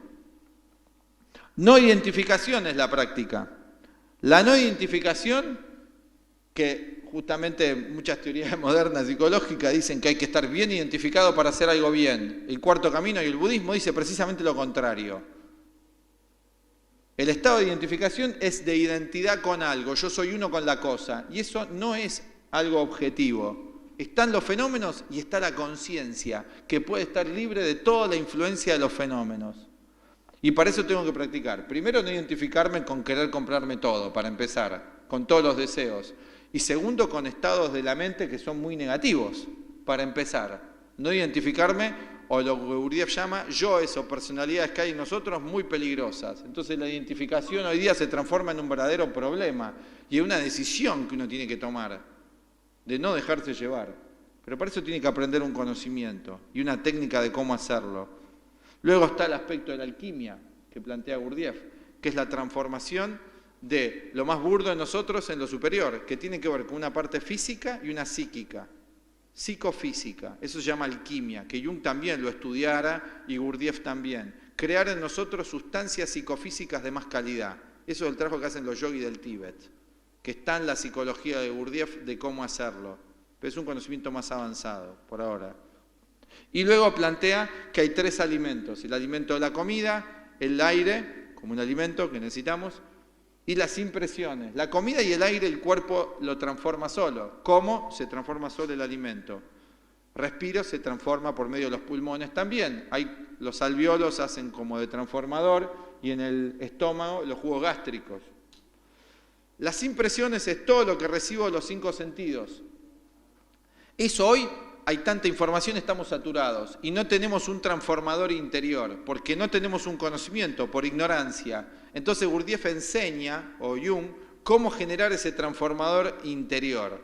no identificación es la práctica. La no identificación, que justamente muchas teorías modernas psicológicas dicen que hay que estar bien identificado para hacer algo bien. El cuarto camino y el budismo dice precisamente lo contrario. El estado de identificación es de identidad con algo, yo soy uno con la cosa, y eso no es algo objetivo. Están los fenómenos y está la conciencia, que puede estar libre de toda la influencia de los fenómenos. Y para eso tengo que practicar. Primero, no identificarme con querer comprarme todo, para empezar, con todos los deseos. Y segundo, con estados de la mente que son muy negativos, para empezar. No identificarme, o lo que Gurdjieff llama yoes o personalidades que hay en nosotros muy peligrosas. Entonces la identificación hoy día se transforma en un verdadero problema y en una decisión que uno tiene que tomar, de no dejarse llevar. Pero para eso tiene que aprender un conocimiento y una técnica de cómo hacerlo. Luego está el aspecto de la alquimia que plantea Gurdjieff, que es la transformación de lo más burdo en nosotros en lo superior, que tiene que ver con una parte física y una psíquica, psicofísica. Eso se llama alquimia, que Jung también lo estudiara y Gurdjieff también. Crear en nosotros sustancias psicofísicas de más calidad. Eso es el trabajo que hacen los yogis del Tíbet, que está en la psicología de Gurdjieff de cómo hacerlo. Pero es un conocimiento más avanzado por ahora. Y luego plantea que hay 3 alimentos: el alimento de la comida, el aire, como un alimento que necesitamos, y las impresiones. La comida y el aire el cuerpo lo transforma solo. ¿Cómo? Se transforma solo el alimento. Respiro, se transforma por medio de los pulmones también. Los alvéolos hacen como de transformador y en el estómago los jugos gástricos. Las impresiones es todo lo que recibo de los 5 sentidos. Eso hoy hay tanta información, estamos saturados y no tenemos un transformador interior, porque no tenemos un conocimiento, por ignorancia. Entonces Gurdjieff enseña, o Jung, cómo generar ese transformador interior,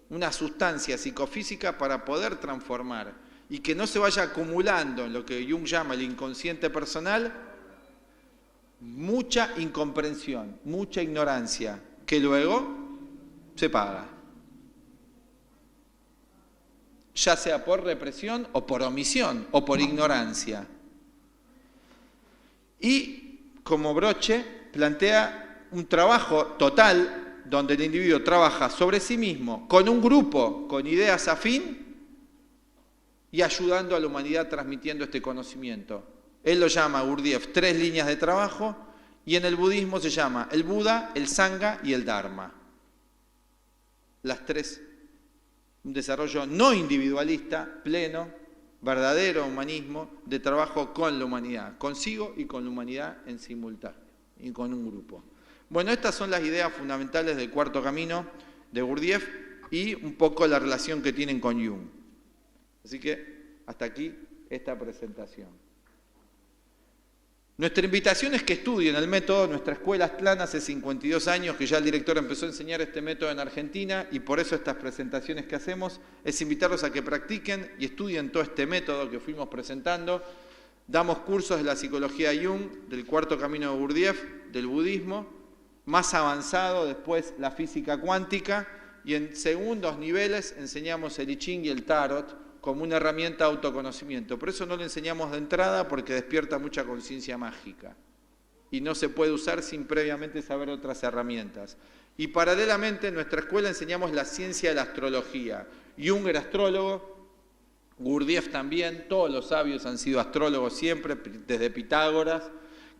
una sustancia psicofísica para poder transformar y que no se vaya acumulando en lo que Jung llama el inconsciente personal, mucha incomprensión, mucha ignorancia, que luego se paga. Ya sea por represión o por omisión o por ignorancia. Y como broche plantea un trabajo total donde el individuo trabaja sobre sí mismo, con un grupo, con ideas afín y ayudando a la humanidad transmitiendo este conocimiento. Él lo llama, Gurdjieff, 3 líneas de trabajo y en el budismo se llama el Buda, el Sangha y el Dharma. Las 3. Un desarrollo no individualista, pleno, verdadero humanismo de trabajo con la humanidad, consigo y con la humanidad en simultáneo, y con un grupo. Bueno, estas son las ideas fundamentales del cuarto camino de Gurdjieff y un poco la relación que tienen con Jung. Así que hasta aquí esta presentación. Nuestra invitación es que estudien el método. Nuestra escuela Aztlán hace 52 años que ya el director empezó a enseñar este método en Argentina y por eso estas presentaciones que hacemos es invitarlos a que practiquen y estudien todo este método que fuimos presentando. Damos cursos de la psicología de Jung, del cuarto camino de Gurdjieff, del budismo, más avanzado después la física cuántica y en segundos niveles enseñamos el I Ching y el Tarot como una herramienta de autoconocimiento. Por eso no lo enseñamos de entrada, porque despierta mucha conciencia mágica. Y no se puede usar sin previamente saber otras herramientas. Y paralelamente en nuestra escuela enseñamos la ciencia de la astrología. Jung era astrólogo, Gurdjieff también, todos los sabios han sido astrólogos siempre, desde Pitágoras,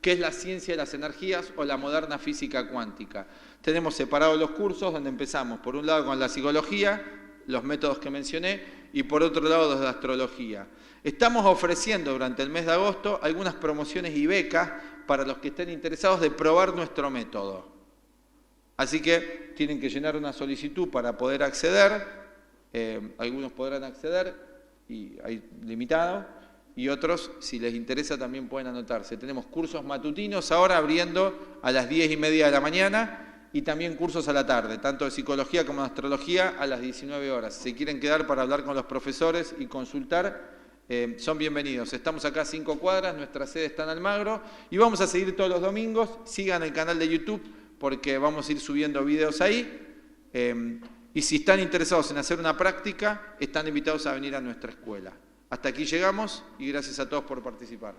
que es la ciencia de las energías o la moderna física cuántica. Tenemos separados los cursos donde empezamos, por un lado con la psicología, los métodos que mencioné, y por otro lado los de astrología. Estamos ofreciendo durante el mes de agosto algunas promociones y becas para los que estén interesados de probar nuestro método. Así que tienen que llenar una solicitud para poder acceder, algunos podrán acceder, y hay limitado, y otros, si les interesa, también pueden anotarse. Tenemos cursos matutinos ahora abriendo a las 10:30 de la mañana y también cursos a la tarde, tanto de psicología como de astrología a las 19 horas. Si quieren quedar para hablar con los profesores y consultar, son bienvenidos. Estamos acá a 5 cuadras, nuestra sede está en Almagro y vamos a seguir todos los domingos. Sigan el canal de YouTube porque vamos a ir subiendo videos ahí. Y si están interesados en hacer una práctica, están invitados a venir a nuestra escuela. Hasta aquí llegamos y gracias a todos por participar.